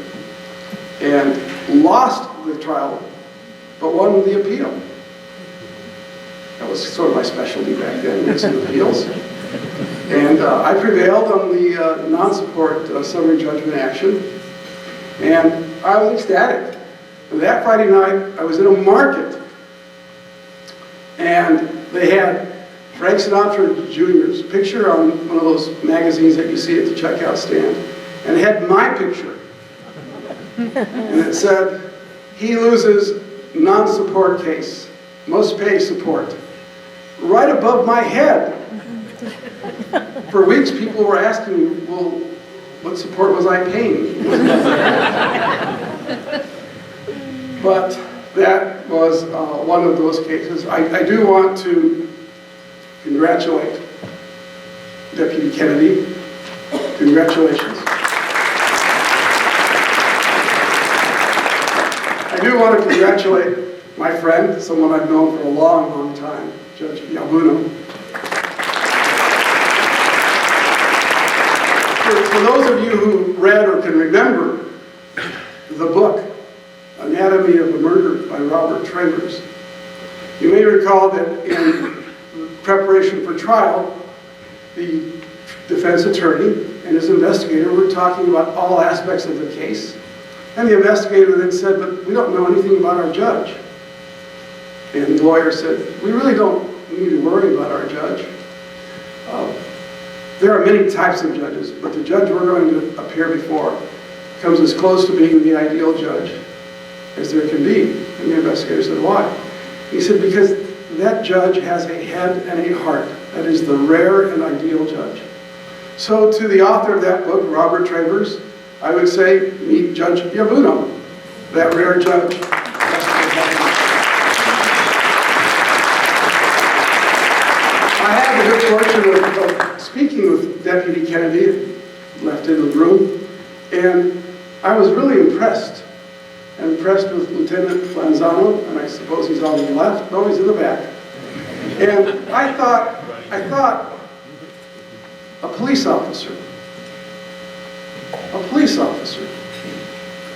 And lost the trial, but won the appeal. That was sort of my specialty back then, mixing appeals. And I prevailed on the non-support summary judgment action. And I was ecstatic. And that Friday night, I was in a market. And they had Frank Sinatra Jr.'s picture on one of those magazines that you see at the checkout stand. And it had my picture. And it said, "He loses non-support case, must pay support." Right above my head. For weeks people were asking me, "Well, what support was I paying? But that was one of those cases. I do want to congratulate Deputy Kennedy. Congratulations. I do want to congratulate my friend, someone I've known for a long, long time, Judge Yabuno. For those of you who read or can remember the book, Anatomy of a Murder by Robert Travers, you may recall that in preparation for trial, the defense attorney and his investigator were talking about all aspects of the case. And the investigator then said, but we don't know anything about our judge. And the lawyer said, we really don't need to worry about our judge. There are many types of judges, but the judge we're going to appear before comes as close to being the ideal judge as there can be. And the investigator said, why? He said, because that judge has a head and a heart. That is the rare and ideal judge. So to the author of that book, Robert Travers, I would say, meet Judge Yabuno, that rare judge. I had the good fortune of speaking with Deputy Kennedy, left in the room, and I was really impressed. I'm impressed with Lieutenant Lanzano, and I suppose he's on the left. No, he's in the back. And I thought, a police officer. A police officer.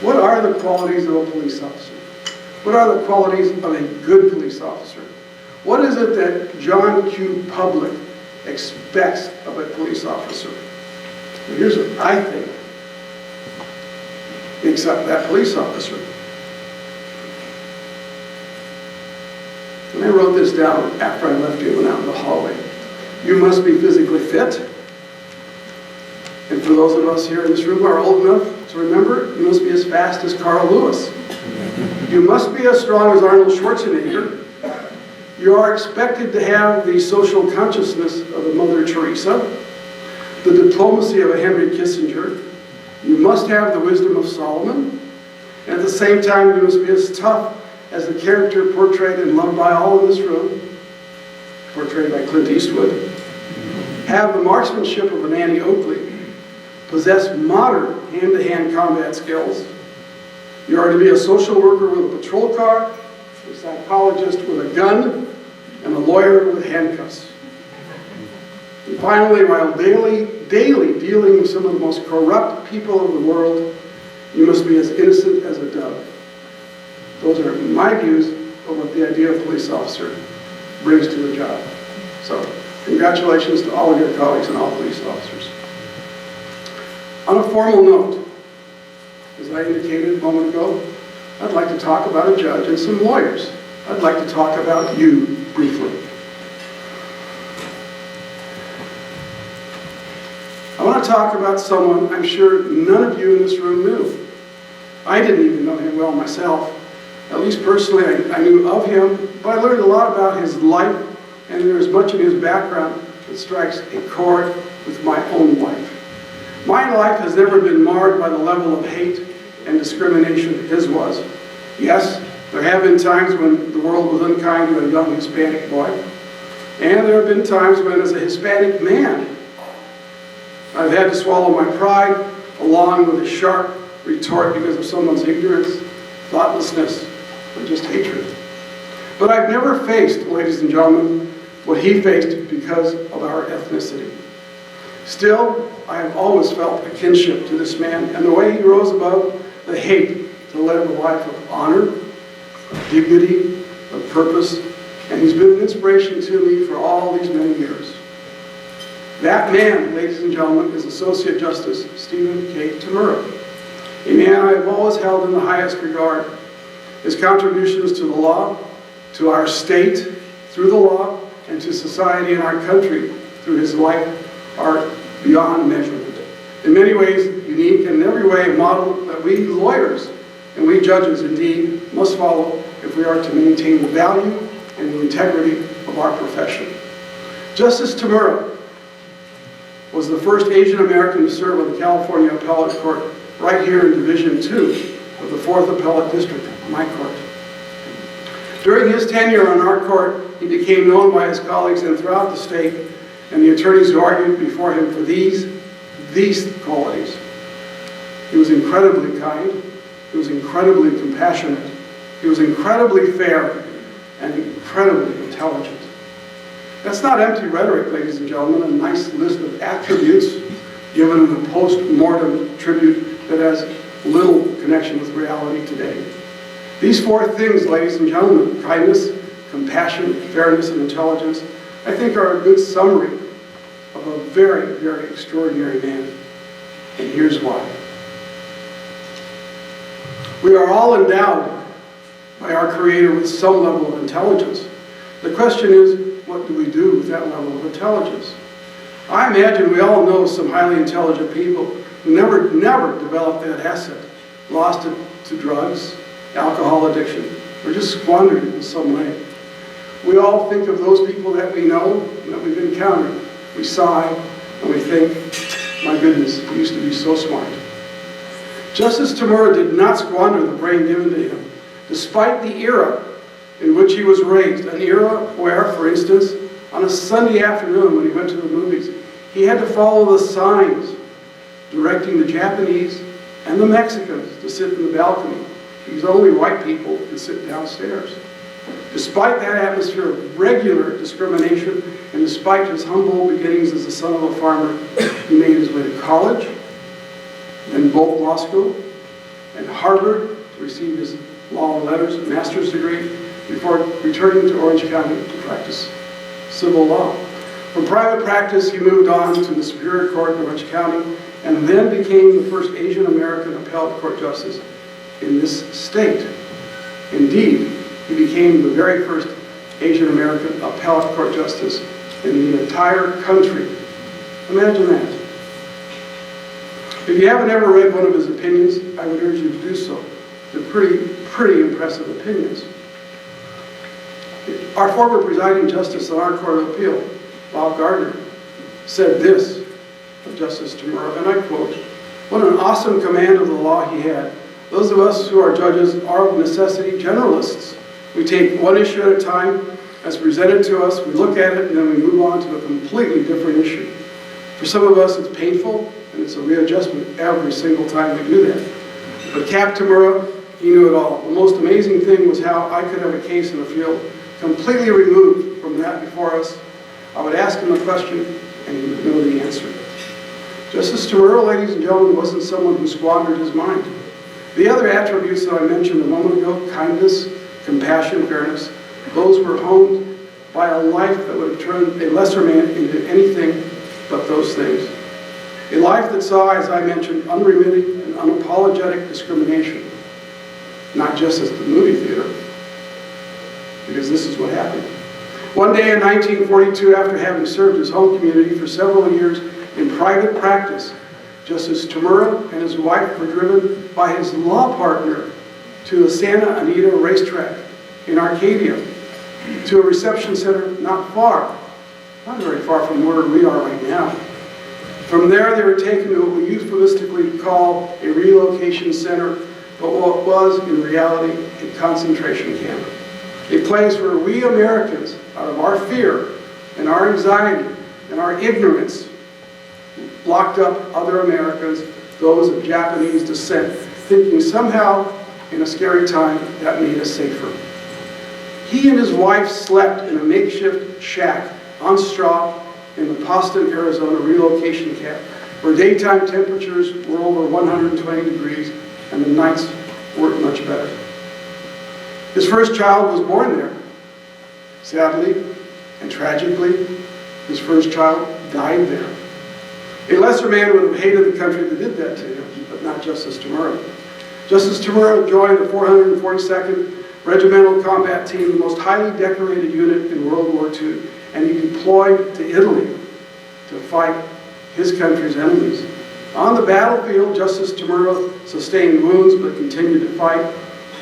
What are the qualities of a police officer? What are the qualities of a good police officer? What is it that John Q. Public expects of a police officer? Well, here's what I think except that police officer. And I wrote this down after I left you and went out in the hallway. You must be physically fit. And for those of us here in this room who are old enough to remember, you must be as fast as Carl Lewis. You must be as strong as Arnold Schwarzenegger. You are expected to have the social consciousness of a Mother Teresa, the diplomacy of a Henry Kissinger. You must have the wisdom of Solomon. And at the same time, you must be as tough as the character portrayed and loved by all in this room, portrayed by Clint Eastwood. Have the marksmanship of an Annie Oakley. Possess modern hand-to-hand combat skills. You are to be a social worker with a patrol car, a psychologist with a gun, and a lawyer with handcuffs. And finally, while daily dealing with some of the most corrupt people of the world, you must be as innocent as a dove. Those are my views of what the idea of police officer brings to the job. So, congratulations to all of your colleagues and all police officers. On a formal note, as I indicated a moment ago, I'd like to talk about a judge and some lawyers. I'd like to talk about you briefly. I want to talk about someone I'm sure none of you in this room knew. I didn't even know him well myself. At least personally, I knew of him, but I learned a lot about his life, and there's much in his background that strikes a chord with my own life. My life has never been marred by the level of hate and discrimination his was. Yes, there have been times when the world was unkind to a young Hispanic boy, and there have been times when, as a Hispanic man, I've had to swallow my pride along with a sharp retort because of someone's ignorance, thoughtlessness, or just hatred. But I've never faced, ladies and gentlemen, what he faced because of our ethnicity. Still, I have always felt a kinship to this man and the way he rose above the hate to live a life of honor, of dignity, of purpose, and he's been an inspiration to me for all these many years. That man, ladies and gentlemen, is Associate Justice Stephen K. Tamura, a man I have always held in the highest regard. His contributions to the law, to our state through the law, and to society and our country through his life are beyond measurement. In many ways, unique, and in every way a model that we lawyers and we judges indeed must follow if we are to maintain the value and the integrity of our profession. Justice Tamura was the first Asian American to serve on the California Appellate Court right here in Division II of the 4th Appellate District, my court. During his tenure on our court, he became known by his colleagues and throughout the state and the attorneys who argued before him for these qualities. He was incredibly kind, he was incredibly compassionate, he was incredibly fair, and incredibly intelligent. That's not empty rhetoric, ladies and gentlemen, a nice list of attributes given in a post-mortem tribute that has little connection with reality today. These 4 things, ladies and gentlemen, kindness, compassion, fairness, and intelligence, I think are a good summary of a very, very extraordinary man. And here's why. We are all endowed by our Creator with some level of intelligence. The question is, what do we do with that level of intelligence? I imagine we all know some highly intelligent people who never developed that asset, lost it to drugs, alcohol addiction, or just squandered it in some way. We all think of those people that we know and that we've encountered. We sigh and we think, my goodness, he used to be so smart. Justice Tamura did not squander the brain given to him, despite the era in which he was raised, an era where, for instance, on a Sunday afternoon when he went to the movies, he had to follow the signs directing the Japanese and the Mexicans to sit in the balcony, because only white people could sit downstairs. Despite that atmosphere of regular discrimination, and despite his humble beginnings as the son of a farmer, he made his way to college, then Bolt Law School, and Harvard to receive his law and letters master's degree before returning to Orange County to practice civil law. From private practice, he moved on to the Superior Court in Orange County and then became the first Asian American appellate court justice in this state. Indeed, he became the very first Asian American appellate court justice in the entire country. Imagine that. If you haven't ever read one of his opinions, I would urge you to do so. They're pretty impressive opinions. Our former presiding justice on our Court of Appeal, Bob Gardner, said this of Justice Tamura, and I quote, "What an awesome command of the law he had. Those of us who are judges are of necessity generalists. We take one issue at a time as presented to us, we look at it, and then we move on to a completely different issue. For some of us, it's painful, and it's a readjustment every single time we do that. But Cap Tamura, he knew it all. The most amazing thing was how I could have a case in the field completely removed from that before us. I would ask him a question, and he would know the answer." Justice Tamura, ladies and gentlemen, wasn't someone who squandered his mind. The other attributes that I mentioned a moment ago, kindness, compassion, fairness, those were honed by a life that would have turned a lesser man into anything but those things. A life that saw, as I mentioned, unremitting and unapologetic discrimination, not just at the movie theater, because this is what happened. One day in 1942, after having served his home community for several years in private practice, Justice Tamura and his wife were driven by his law partner to the Santa Anita racetrack in Arcadia, to a reception center not very far from where we are right now. From there, they were taken to what we euphemistically call a relocation center, but what was in reality a concentration camp. A place where we Americans, out of our fear and our anxiety and our ignorance, locked up other Americans, those of Japanese descent, thinking somehow in a scary time that made us safer. He and his wife slept in a makeshift shack on straw in the Poston, Arizona relocation camp, where daytime temperatures were over 120 degrees and the nights weren't much better. His first child was born there. Sadly and tragically, his first child died there. A lesser man would have hated the country that did that to him, but not Justice Tamura. Justice Tamura joined the 442nd Regimental Combat Team, the most highly decorated unit in World War II, and he deployed to Italy to fight his country's enemies. On the battlefield, Justice Tamura sustained wounds but continued to fight,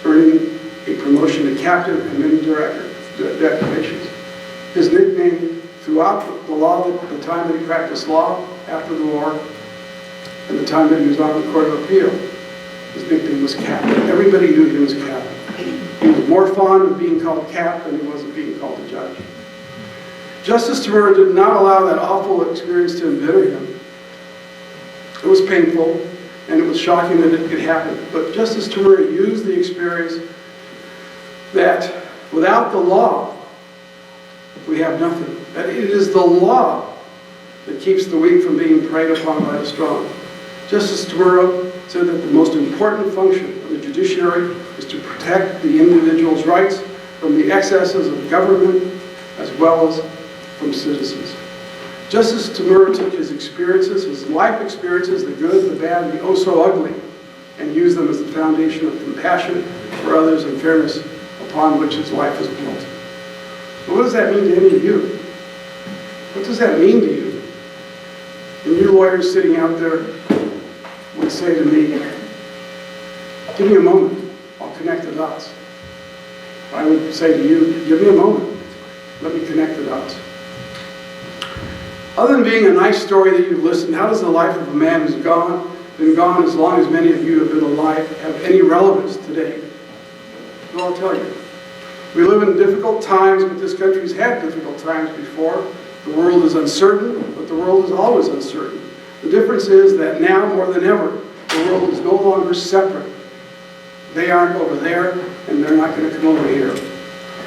earning a promotion to captain and many decorations. His nickname throughout the law, the time that he practiced law, after the war and the time that he was on the Court of Appeal. His nickname was Cap. Everybody knew him as Cap. He was more fond of being called Cap than he was of being called a judge. Justice Tamura did not allow that awful experience to embitter him. It was painful, and it was shocking that it could happen. But Justice Tamura used the experience that without the law, we have nothing. That it is the law that keeps the weak from being preyed upon by the strong. Justice Tamura said that the most important function of the judiciary is to protect the individual's rights from the excesses of government as well as from citizens. Justice Tamura took his experiences, his life experiences, the good, the bad, and the oh so ugly, and used them as the foundation of compassion for others and fairness upon which his life is built. But what does that mean to any of you? What does that mean to you? And you lawyers sitting out there would say to me, give me a moment, I'll connect the dots. I would say to you, give me a moment, let me connect the dots. Other than being a nice story that you've listened, how does the life of a man who's been gone as long as many of you have been alive, have any relevance today? Well, I'll tell you. We live in difficult times, but this country's had difficult times before. The world is uncertain, but the world is always uncertain. The difference is that now, more than ever, the world is no longer separate. They aren't over there, and they're not going to come over here.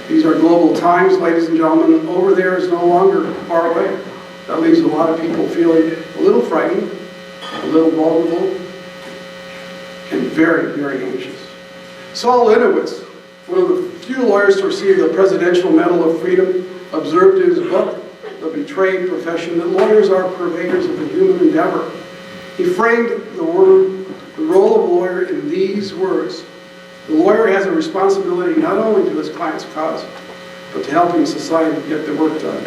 These are global times, ladies and gentlemen, and over there is no longer far away. That leaves a lot of people feeling a little frightened, a little vulnerable, and very, very anxious. Saul Linowitz, one of the few lawyers to receive the Presidential Medal of Freedom, observed in his book, The Betrayed Profession, that lawyers are purveyors of the human endeavor. He framed the role of a lawyer in these words. The lawyer has a responsibility not only to his client's cause, but to helping society get the work done.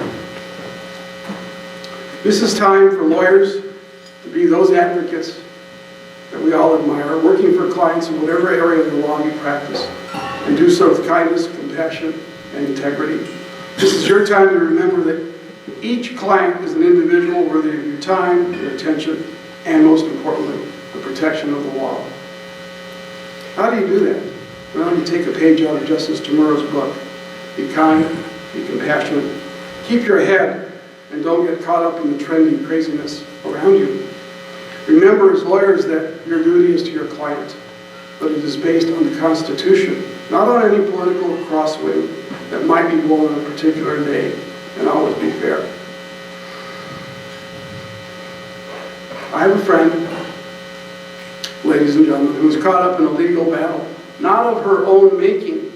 This is time for lawyers to be those advocates that we all admire, working for clients in whatever area of the law you practice, and do so with kindness, compassion, and integrity. This is your time to remember that each client is an individual worthy of your time, your attention, and most importantly, the protection of the law. How do you do that? Well, you take a page out of Justice Tamura's book. Be kind, be compassionate, keep your head, and don't get caught up in the trendy craziness around you. Remember as lawyers that your duty is to your client, but it is based on the Constitution, not on any political crosswind that might be blown on a particular day, and always be fair. I have a friend, ladies and gentlemen, who was caught up in a legal battle, not of her own making,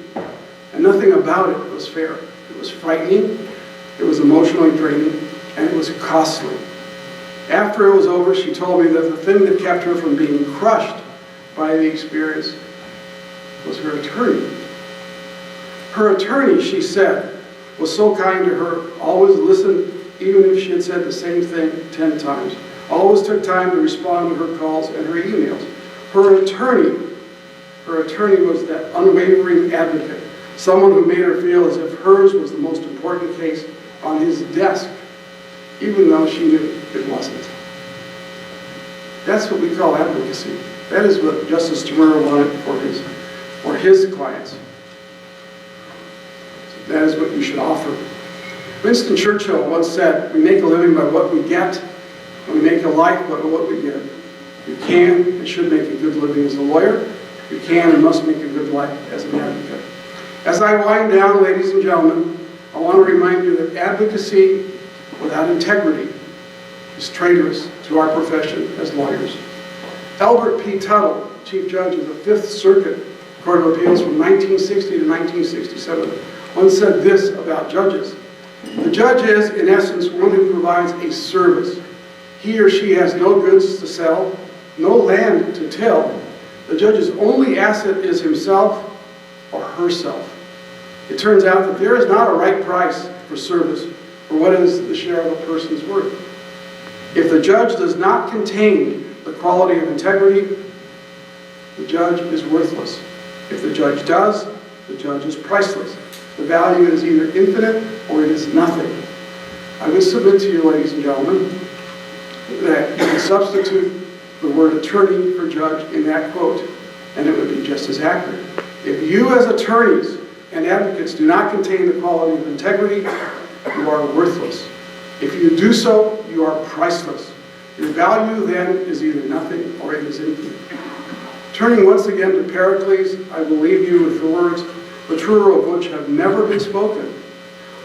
and nothing about it was fair. It was frightening, it was emotionally draining, and it was costly. After it was over, she told me that the thing that kept her from being crushed by the experience was her attorney. Her attorney, she said, was so kind to her, always listened even if she had said the same thing 10 times. Always took time to respond to her calls and her emails. Her attorney was that unwavering advocate, someone who made her feel as if hers was the most important case on his desk, even though she knew it wasn't. That's what we call advocacy. That is what Justice Tamura wanted for his clients. That is what you should offer. Winston Churchill once said, "We make a living by what we get, and we make a life by what we give." You can and should make a good living as a lawyer. You can and must make a good life as an advocate. As I wind down, ladies and gentlemen, I want to remind you that advocacy without integrity is traitorous to our profession as lawyers. Albert P. Tuttle, Chief Judge of the Fifth Circuit Court of Appeals from 1960 to 1967, once said this about judges. The judge is, in essence, one who provides a service. He or she has no goods to sell, no land to till. The judge's only asset is himself or herself. It turns out that there is not a right price for service for what is the share of a person's worth. If the judge does not contain the quality of integrity, the judge is worthless. If the judge does, the judge is priceless. The value is either infinite or it is nothing. I would submit to you, ladies and gentlemen, that you can substitute the word attorney for judge in that quote, and it would be just as accurate. If you as attorneys and advocates do not contain the quality of integrity, you are worthless. If you do so, you are priceless. Your value then is either nothing or it is infinite. Turning once again to Pericles, I will leave you with the words, the truer of which have never been spoken.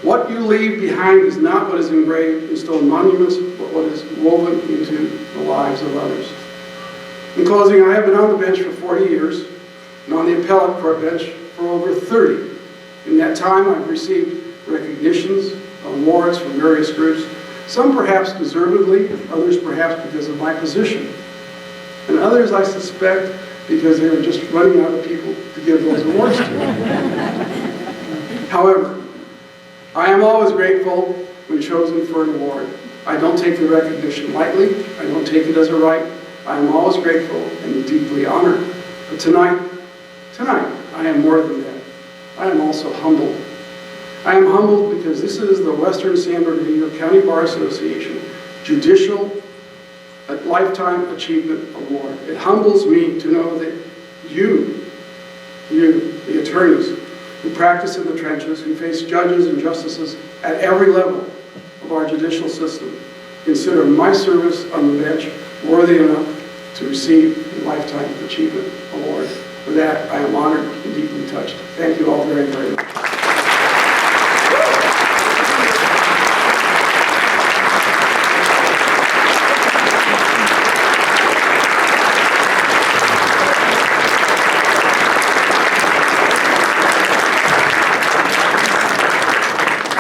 What you leave behind is not what is engraved in stone monuments, but what is woven into the lives of others. In closing, I have been on the bench for 40 years and on the appellate court bench for over 30. In that time, I've received recognitions, awards from various groups, some perhaps deservedly, others perhaps because of my position, and others, I suspect, because they were just running out of people to give those awards to. However, I am always grateful when chosen for an award. I don't take the recognition lightly. I don't take it as a right. I am always grateful and deeply honored. But tonight, I am more than that. I am also humbled. I am humbled because this is the Western San Bernardino County Bar Association Judicial Lifetime Achievement Award. It humbles me to know that you, the attorneys who practice in the trenches, who face judges and justices at every level of our judicial system, consider my service on the bench worthy enough to receive a Lifetime Achievement Award. For that, I am honored and deeply touched. Thank you all very, very much.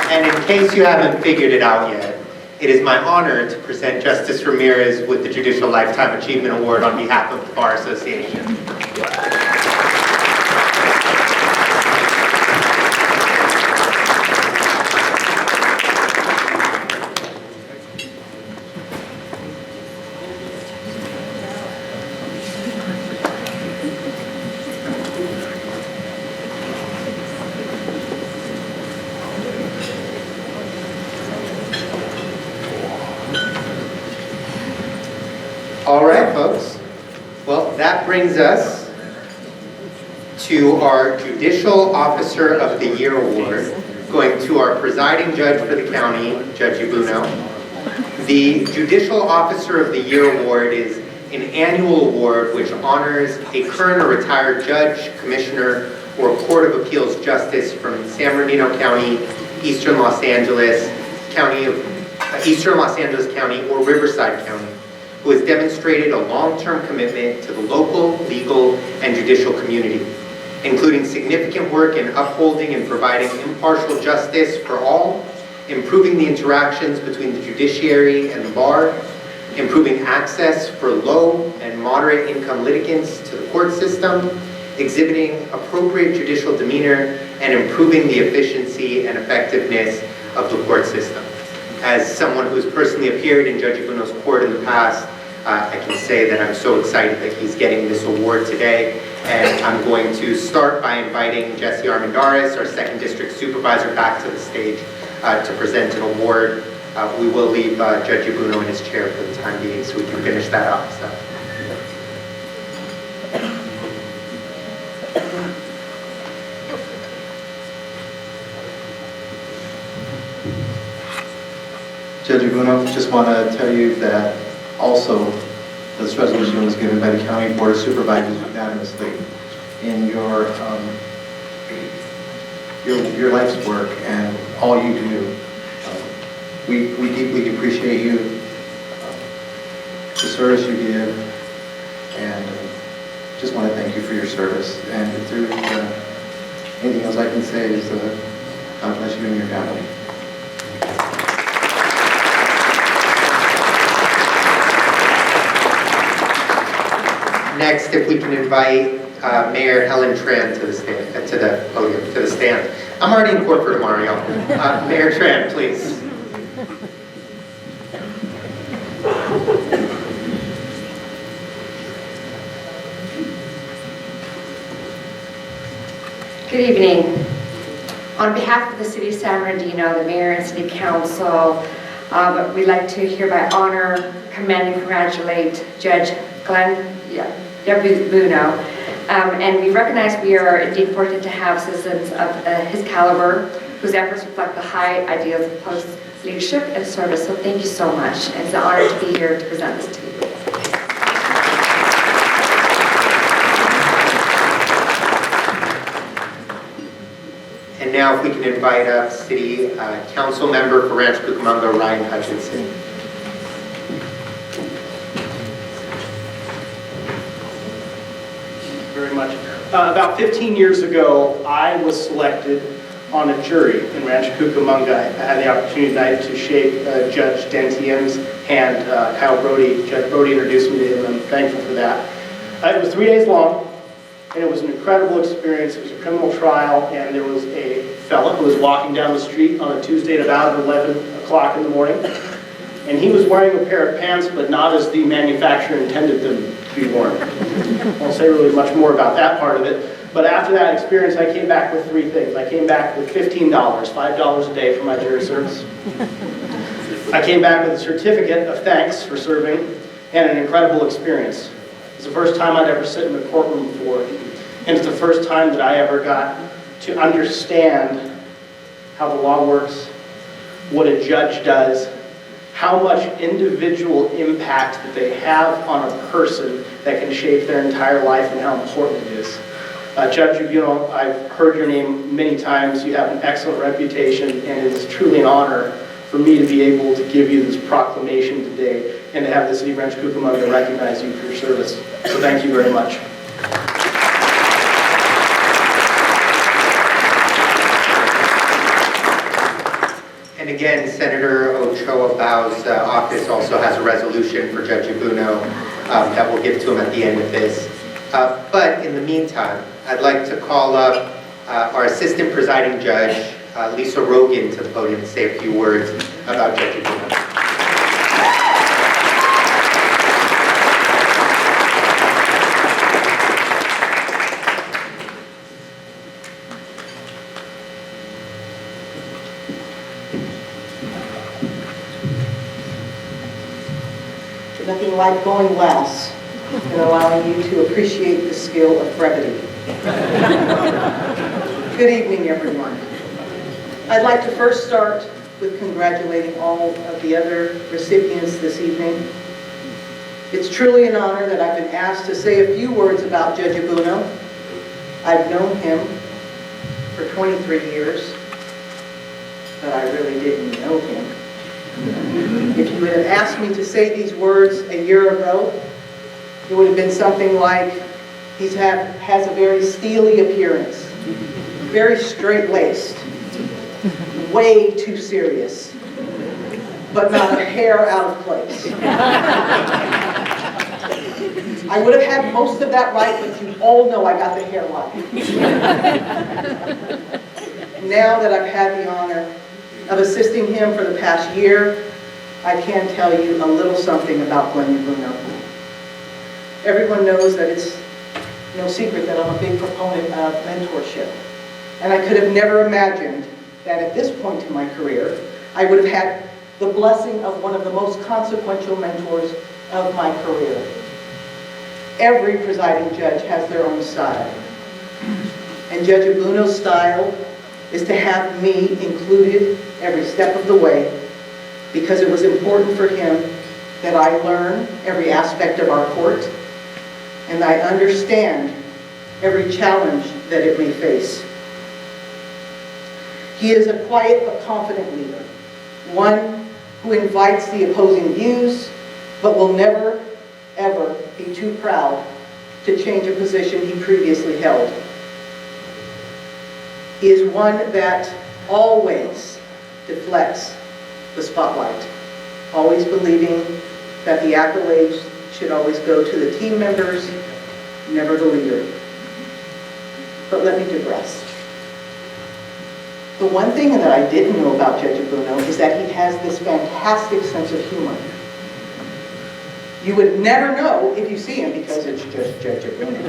And in case you haven't figured it out yet, it is my honor to present Justice Ramirez with the Judicial Lifetime Achievement Award on behalf of the Bar Association. All right, folks. Well, that brings us to our Judicial Officer of the Year Award, going to our presiding judge for the county, Judge Ibuno. The Judicial Officer of the Year Award is an annual award which honors a current or retired judge, commissioner, or Court of Appeals justice from San Bernardino County, Eastern Los Angeles County, or Riverside County, who has demonstrated a long-term commitment to the local, legal, and judicial community, including significant work in upholding and providing impartial justice for all, improving the interactions between the judiciary and the bar, improving access for low and moderate income litigants to the court system, exhibiting appropriate judicial demeanor, and improving the efficiency and effectiveness of the court system. As someone who's personally appeared in Judge Ibuno's court in the past, I can say that I'm so excited that he's getting this award today. And I'm going to start by inviting Jesse Armendariz, our 2nd District Supervisor, back to the stage to present an award. We will leave Judge Ibuno in his chair for the time being so we can finish that up. So. Judge Ibuno, just want to tell you that also this resolution was given by the County Board of Supervisors unanimously in your life's work and all you do. We deeply appreciate you, the service you give, and just want to thank you for your service. And if there's anything else I can say is God bless you and your family. Next, if we can invite Mayor Helen Tran to the stand. I'm already in court for tomorrow, y'all. Mayor Tran, please. Good evening. On behalf of the City of San Bernardino, the Mayor and City Council, But we'd like to hereby honor, commend, and congratulate Judge Glenn Buno. And we recognize we are indeed fortunate to have citizens of his caliber whose efforts reflect the high ideals of post leadership and service. So thank you so much. And it's an honor to be here to present this to you. And now if we can invite up City Council Member for Rancho Cucamonga, Ryan Hutchinson. Very much. About 15 years ago, I was selected on a jury in Rancho Cucamonga. I had the opportunity tonight to shake Judge Dentien's hand. Judge Brody introduced me to him, and I'm thankful for that. It was 3 days long, and it was an incredible experience. It was a criminal trial, and there was a fella who was walking down the street on a Tuesday at about 11 o'clock in the morning, and he was wearing a pair of pants, but not as the manufacturer intended them to be worn. I won't say really much more about that part of it, but after that experience, I came back with three things. I came back with $15, $5 a day for my jury service. I came back with a certificate of thanks for serving and an incredible experience. It's the first time I'd ever sit in a courtroom before, and it's the first time that I ever got to understand how the law works, what a judge does, how much individual impact that they have on a person that can shape their entire life and how important it is. Judge Buno, I've heard your name many times. You have an excellent reputation, and it is truly an honor for me to be able to give you this proclamation today and to have the City of Rancho Cucamonga recognize you for your service. So thank you very much. And again, Senator Ochoa Bao's office also has a resolution for Judge Buno that we'll give to him at the end of this. But in the meantime, I'd like to call up our Assistant Presiding Judge, Lisa Rogan, to the podium to say a few words about Judge Buno. Nothing like going last and allowing you to appreciate the skill of brevity. Good evening, everyone. I'd like to first start with congratulating all of the other recipients this evening. It's truly an honor that I've been asked to say a few words about Judge Buno. I've known him for 23 years, but I really didn't know him. If you would have asked me to say these words a year ago, it would have been something like, he has a very steely appearance, very straight-laced, way too serious, but not a hair out of place. I would have had most of that right, but you all know I got the hair right. Now that I've had the honor of assisting him for the past year, I can tell you a little something about Glenn Buno. Everyone knows that it's no secret that I'm a big proponent of mentorship. And I could have never imagined that at this point in my career, I would have had the blessing of one of the most consequential mentors of my career. Every presiding judge has their own style. And Judge Buno's style is to have me included every step of the way, because it was important for him that I learn every aspect of our court and I understand every challenge that it may face. He is a quiet but confident leader, one who invites the opposing views, but will never, ever be too proud to change a position he previously held. He is one that always deflects the spotlight, always believing that the accolades should always go to the team members, never the leader. But let me digress. The one thing that I didn't know about Judge Buno is that he has this fantastic sense of humor. You would never know if you see him because it's just Judge Buno.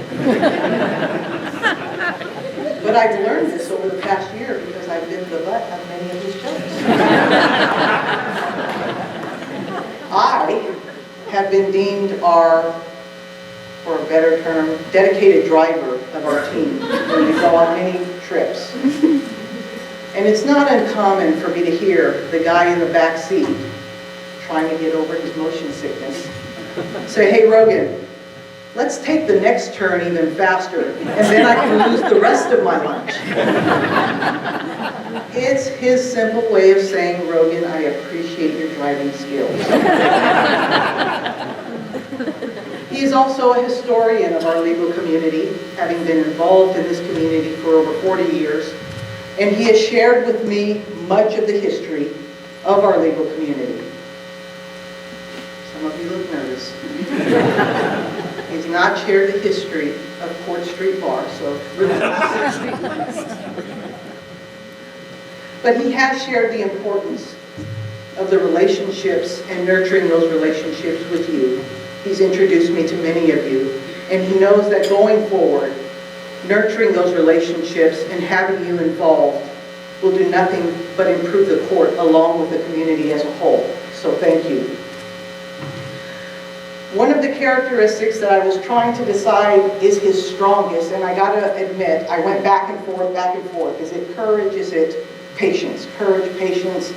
But I've learned this over the past year because I've been the butt of many of his jokes. have been deemed our, for a better term, dedicated driver of our team when we go on many trips. And it's not uncommon for me to hear the guy in the back seat trying to get over his motion sickness say, "Hey, Rogan, let's take the next turn even faster, and then I can lose the rest of my lunch." It's his simple way of saying, "Rogan, I appreciate your driving skills." He is also a historian of our legal community, having been involved in this community for over 40 years, and he has shared with me much of the history of our legal community. Some of you look nervous. He's not shared the history of Court Street Bar, so but he has shared the importance of the relationships and nurturing those relationships with you. He's introduced me to many of you, and he knows that going forward, nurturing those relationships and having you involved will do nothing but improve the court along with the community as a whole. So thank you. One of the characteristics that I was trying to decide is his strongest, and I gotta admit, I went back and forth, back and forth. Is it courage? Is it patience? Courage, patience.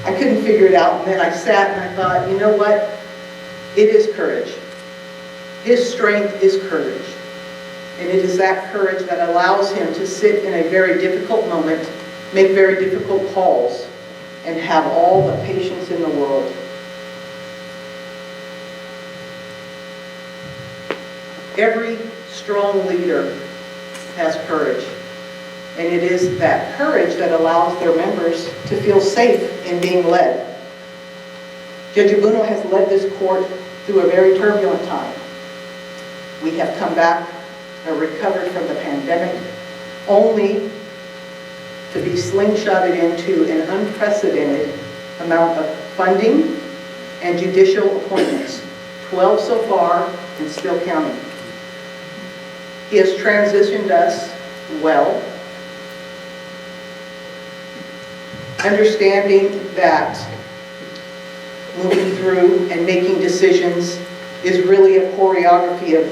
I couldn't figure it out, and then I sat and I thought, you know what? It is courage. His strength is courage. And it is that courage that allows him to sit in a very difficult moment, make very difficult calls, and have all the patience in the world. Every strong leader has courage. And it is that courage that allows their members to feel safe in being led. Judge Abuno has led this court through a very turbulent time. We have come back and recovered from the pandemic, only to be slingshotted into an unprecedented amount of funding and judicial appointments. 12 so far and still counting. He has transitioned us well, understanding that moving through and making decisions is really a choreography of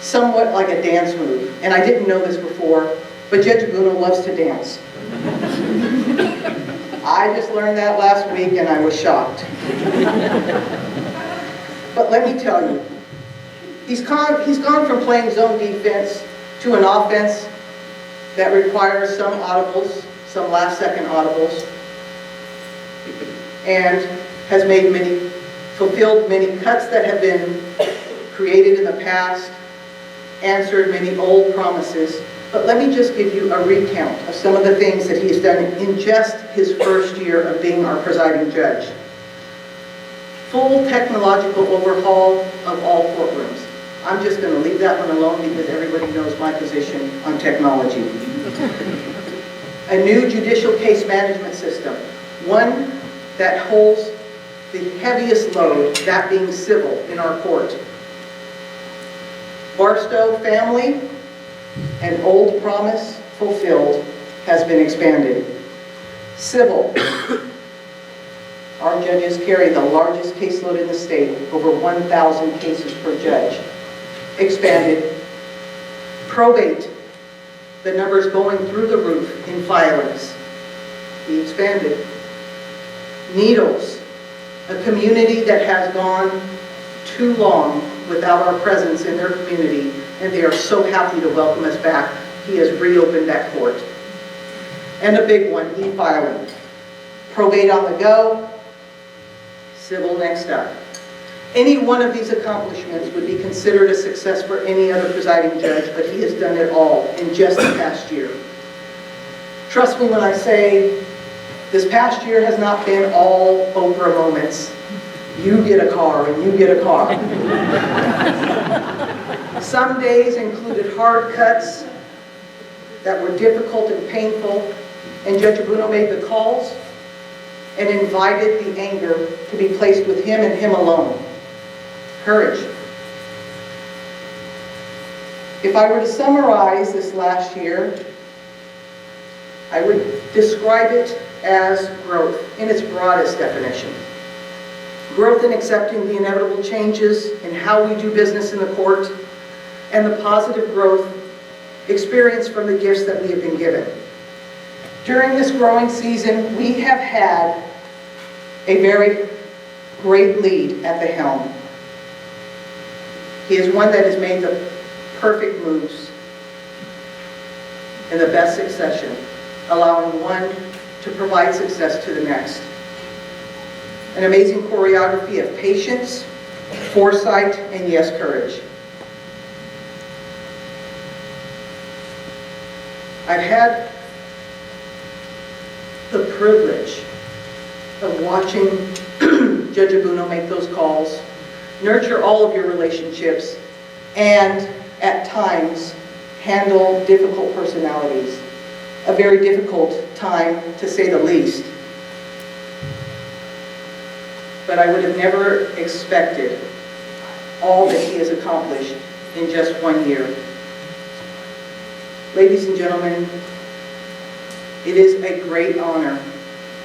somewhat like a dance move. And I didn't know this before, but Judge Abuno loves to dance. I just learned that last week and I was shocked. But let me tell you, he's gone from playing zone defense to an offense that requires some audibles, some last-second audibles, and has fulfilled many cuts that have been created in the past, answered many old promises. But let me just give you a recount of some of the things that he has done in just his first year of being our presiding judge. Full technological overhaul of all courtrooms. I'm just going to leave that one alone because everybody knows my position on technology. A new judicial case management system, one that holds the heaviest load, that being civil, in our court. Barstow family, an old promise fulfilled, has been expanded. Civil. Our judges carry the largest caseload in the state, over 1,000 cases per judge. Expanded. Probate. The numbers going through the roof in filings. Be expanded. Needles. A community that has gone too long without our presence in their community, and they are so happy to welcome us back. He has reopened that court. And a big one, e-filing. Probate on the go, civil next up. Any one of these accomplishments would be considered a success for any other presiding judge, but he has done it all in just the past year. Trust me when I say this past year has not been all Oprah moments. You get a car and you get a car. Some days included hard cuts that were difficult and painful, and Judge Abuno made the calls and invited the anger to be placed with him and him alone. Courage. If I were to summarize this last year, I would describe it as growth in its broadest definition. growth in accepting the inevitable changes in how we do business in the court, and the positive growth experienced from the gifts that we have been given. During this growing season, we have had a very great lead at the helm. He is one that has made the perfect moves in the best succession, allowing one to provide success to the next. An amazing choreography of patience, foresight, and yes, courage. I've had the privilege of watching Judge Abuno make those calls, nurture all of your relationships, and at times handle difficult personalities. A very difficult time, to say the least. But I would have never expected all that he has accomplished in just 1 year. Ladies and gentlemen, it is a great honor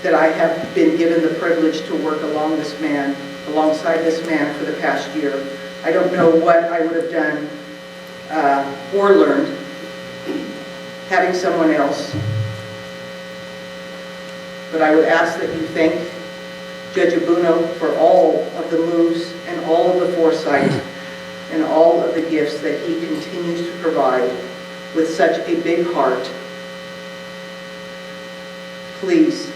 that I have been given the privilege to work alongside this man for the past year. I don't know what I would have done or learned having someone else. But I would ask that you thank Judge Abuno for all of the moves and all of the foresight and all of the gifts that he continues to provide with such a big heart. Please,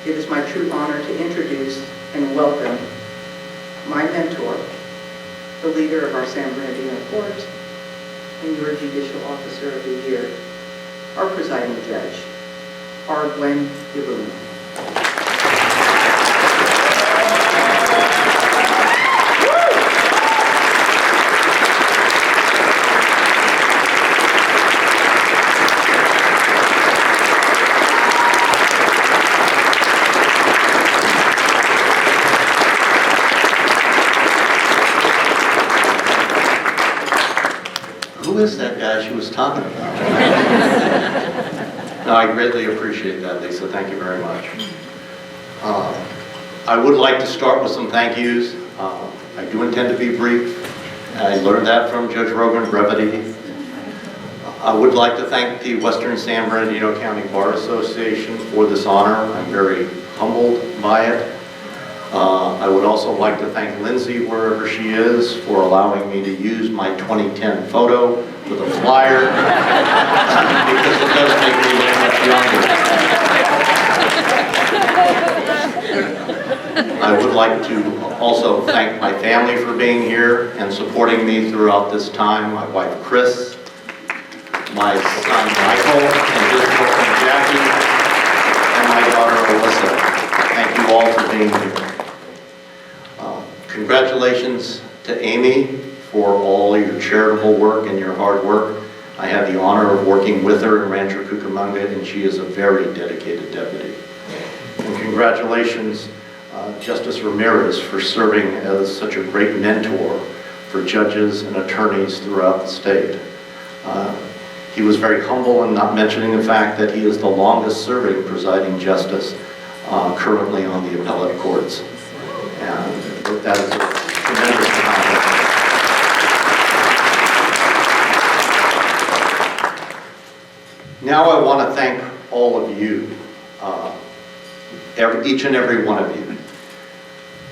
it is my true honor to introduce and welcome my mentor, the leader of our San Bernardino Court, and your Judicial Officer of the Year, our presiding judge, R. Gwen Abuno. Who is that guy she was talking about? No, I greatly appreciate that, Lisa. Thank you very much. I would like to start with some thank yous. I do intend to be brief. I learned that from Judge Rogan, brevity. I would like to thank the Western San Bernardino County Bar Association for this honor. I'm very humbled by it. I would also like to thank Lindsay, wherever she is, for allowing me to use my 2010 photo for the flyer, because it does make me look much younger. I would like to also thank my family for being here and supporting me throughout this time. My wife, Chris, my son, Michael, and his girlfriend, Jackie, and my daughter, Alyssa. Thank you all for being here. Congratulations to Amy for all your charitable work and your hard work. I had the honor of working with her in Rancho Cucamonga, and she is a very dedicated deputy. And congratulations, Justice Ramirez, for serving as such a great mentor for judges and attorneys throughout the state. He was very humble in not mentioning the fact that he is the longest serving presiding justice currently on the appellate courts. And that is a tremendous accomplishment. Now I want to thank all of you, each and every one of you.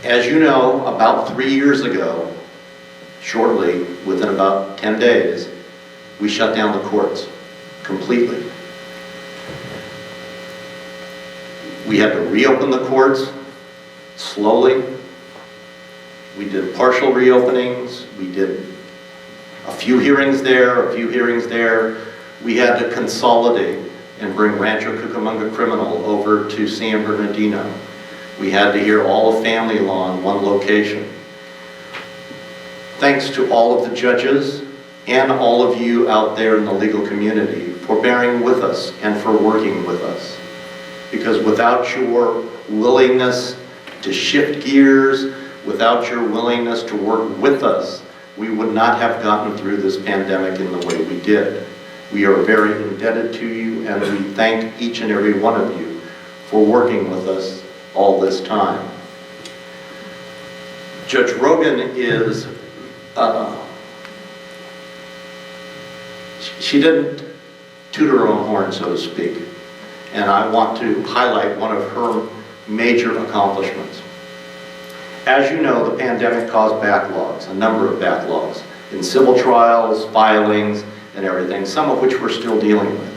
As you know, about 3 years ago, shortly, within about 10 days, we shut down the courts completely. We had to reopen the courts slowly. We did partial reopenings. We did a few hearings there, a few hearings there. We had to consolidate and bring Rancho Cucamonga Criminal over to San Bernardino. We had to hear all of family law in one location. Thanks to all of the judges and all of you out there in the legal community for bearing with us and for working with us. Because without your willingness to shift gears, without your willingness to work with us, we would not have gotten through this pandemic in the way we did. We are very indebted to you, and we thank each and every one of you for working with us all this time. Judge Rogan is, she didn't toot her own horn, so to speak. And I want to highlight one of her major accomplishments. As you know, the pandemic caused backlogs, a number of backlogs, in civil trials, filings, and everything, some of which we're still dealing with.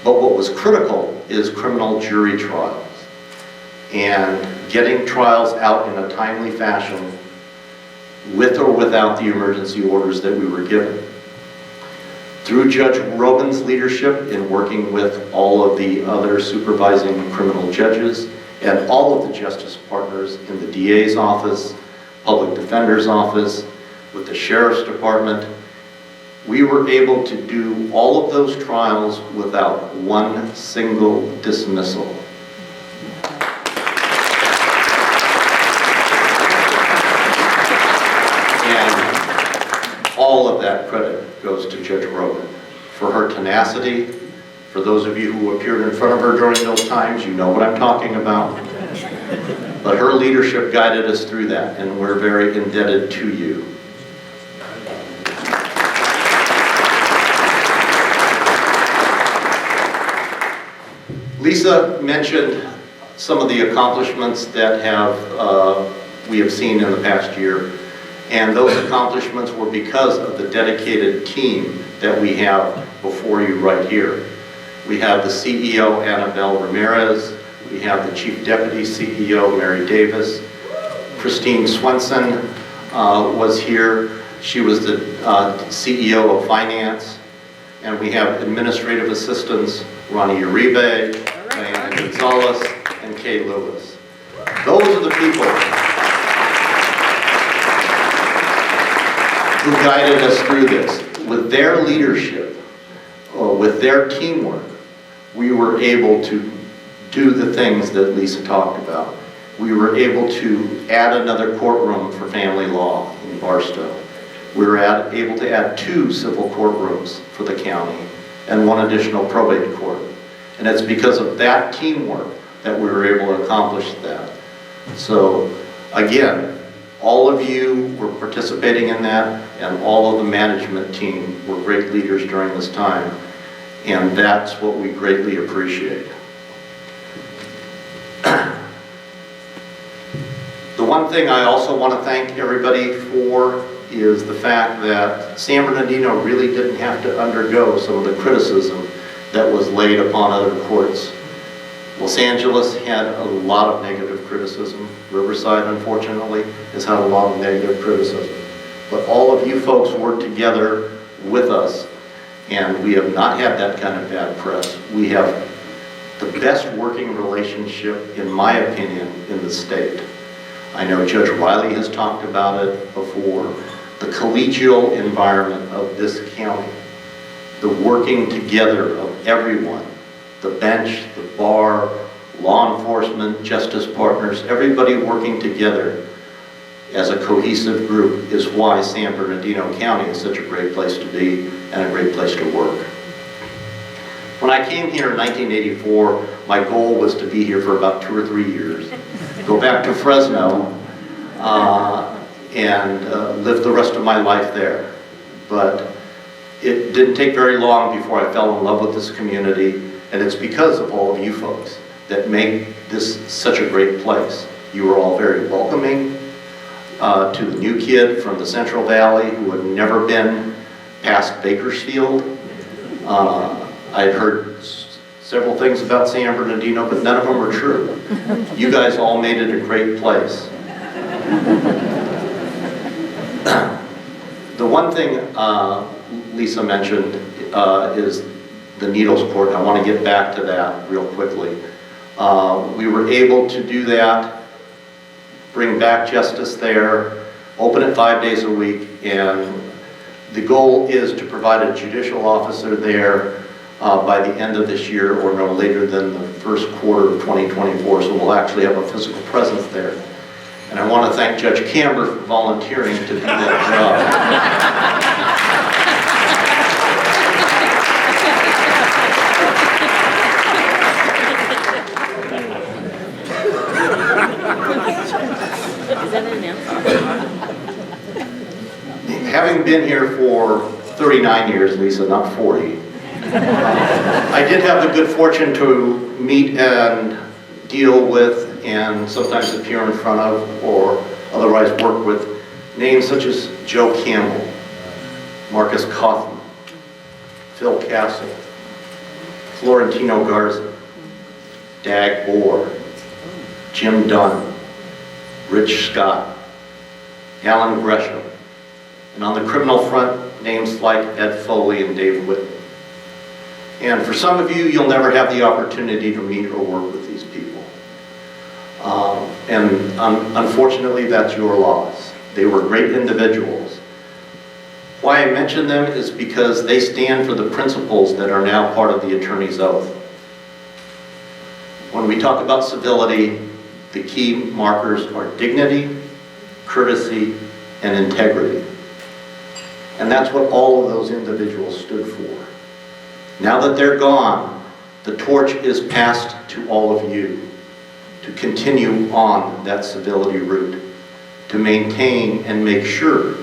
But what was critical is criminal jury trials and getting trials out in a timely fashion with or without the emergency orders that we were given. Through Judge Rogan's leadership in working with all of the other supervising criminal judges and all of the justice partners in the DA's office, public defender's office, with the sheriff's department, we were able to do all of those trials without one single dismissal. And all of that credit goes to Judge Rogan for her tenacity. For those of you who appeared in front of her during those times, you know what I'm talking about. But her leadership guided us through that, and we're very indebted to you. Lisa mentioned some of the accomplishments that we have seen in the past year, and those accomplishments were because of the dedicated team that we have before you right here. We have the CEO, Annabelle Ramirez. We have the Chief Deputy CEO, Mary Davis. Christine Swenson was here. She was the CEO of Finance. And we have administrative assistants, Ronnie Uribe, Diana Gonzalez, and Kay Lewis. Those are the people who guided us through this. With their leadership, with their teamwork, we were able to do the things that Lisa talked about. We were able to add another courtroom for family law in Barstow. We were able to add 2 civil courtrooms for the county and 1 additional probate court. And it's because of that teamwork that we were able to accomplish that. So again, all of you were participating in that, and all of the management team were great leaders during this time. And that's what we greatly appreciate. The one thing I also want to thank everybody for is the fact that San Bernardino really didn't have to undergo some of the criticism that was laid upon other courts. Los Angeles had a lot of negative criticism. Riverside, unfortunately, has had a lot of negative criticism. But all of you folks worked together with us, and we have not had that kind of bad press. We have the best working relationship, in my opinion, in the state. I know Judge Riley has talked about it before. The collegial environment of this county, the working together of everyone, the bench, the bar, law enforcement, justice partners, everybody working together as a cohesive group is why San Bernardino County is such a great place to be and a great place to work. When I came here in 1984, my goal was to be here for about 2 or 3 years, go back to Fresno, and live the rest of my life there. But it didn't take very long before I fell in love with this community, and it's because of all of you folks that make this such a great place. You are all very welcoming to the new kid from the Central Valley who had never been past Bakersfield. I'd heard several things about San Bernardino, but none of them were true. You guys all made it a great place. The one thing Lisa mentioned is the Needles Court. I want to get back to that real quickly. We were able to do that, bring back justice there, open it 5 days a week, and the goal is to provide a judicial officer there by the end of this year or no later than the first quarter of 2024, so we'll actually have a physical presence there. And I want to thank Judge Camber for volunteering to do that job. 39 years, Lisa, not 40. I did have the good fortune to meet and deal with and sometimes appear in front of or otherwise work with names such as Joe Campbell, Marcus Cotham, Phil Castle, Florentino Garza, Dag Bohr, Jim Dunn, Rich Scott, Alan Gresham, and on the criminal front, names like Ed Foley and Dave Whitten. And for some of you, you'll never have the opportunity to meet or work with these people. Unfortunately, that's your loss. They were great individuals. Why I mention them is because they stand for the principles that are now part of the attorney's oath. When we talk about civility, the key markers are dignity, courtesy, and integrity. And that's what all of those individuals stood for. Now that they're gone, the torch is passed to all of you to continue on that civility route, to maintain and make sure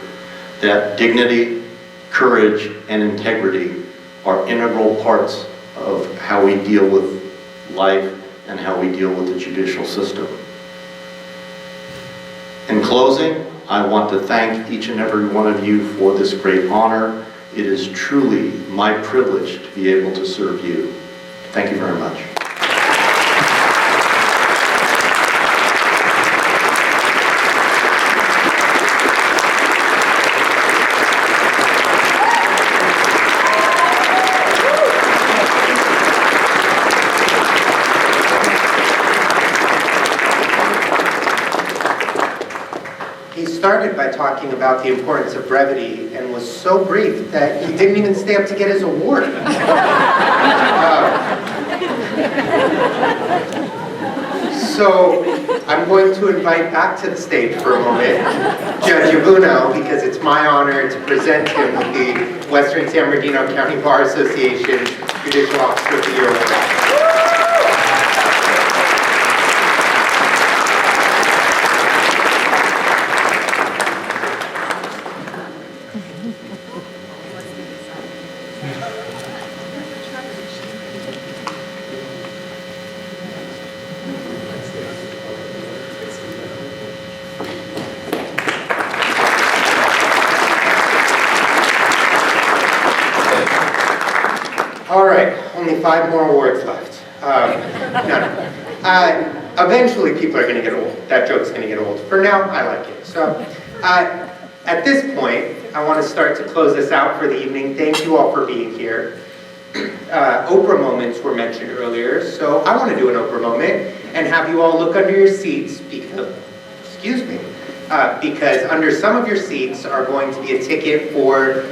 that dignity, courage, and integrity are integral parts of how we deal with life and how we deal with the judicial system. In closing, I want to thank each and every one of you for this great honor. It is truly my privilege to be able to serve you. Thank you very much. He started by talking about the importance of brevity and was so brief that he didn't even stay up to get his award. So I'm going to invite back to the stage for a moment Judge Yabuno, because it's my honor to present him with the Western San Bernardino County Bar Association Judicial Officer of the Year Award. All right, only 5 more awards left. Eventually people are going to get old. That joke's going to get old. For now, I like it. So at this point, I want to start to close this out for the evening. Thank you all for being here. Oprah moments were mentioned earlier, so I want to do an Oprah moment and have you all look under your seats because, because under some of your seats are going to be a ticket for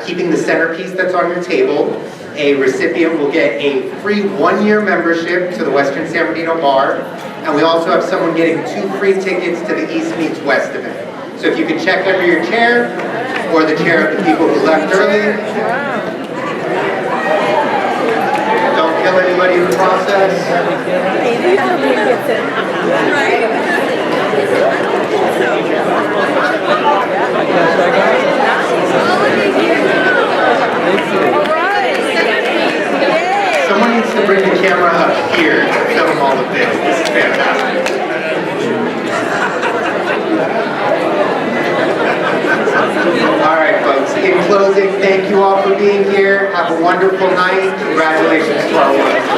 keeping the centerpiece that's on your table. A recipient will get a free 1-year membership to the Western San Bernardino Bar, and we also have someone getting 2 free tickets to the East Meets West event. So if you could check under your chair, or the chair of the people who left early. Don't kill anybody in the process. Someone needs to bring the camera up here to film all of this. This is fantastic. All right, folks. In closing, thank you all for being here. Have a wonderful night. Congratulations to our winners.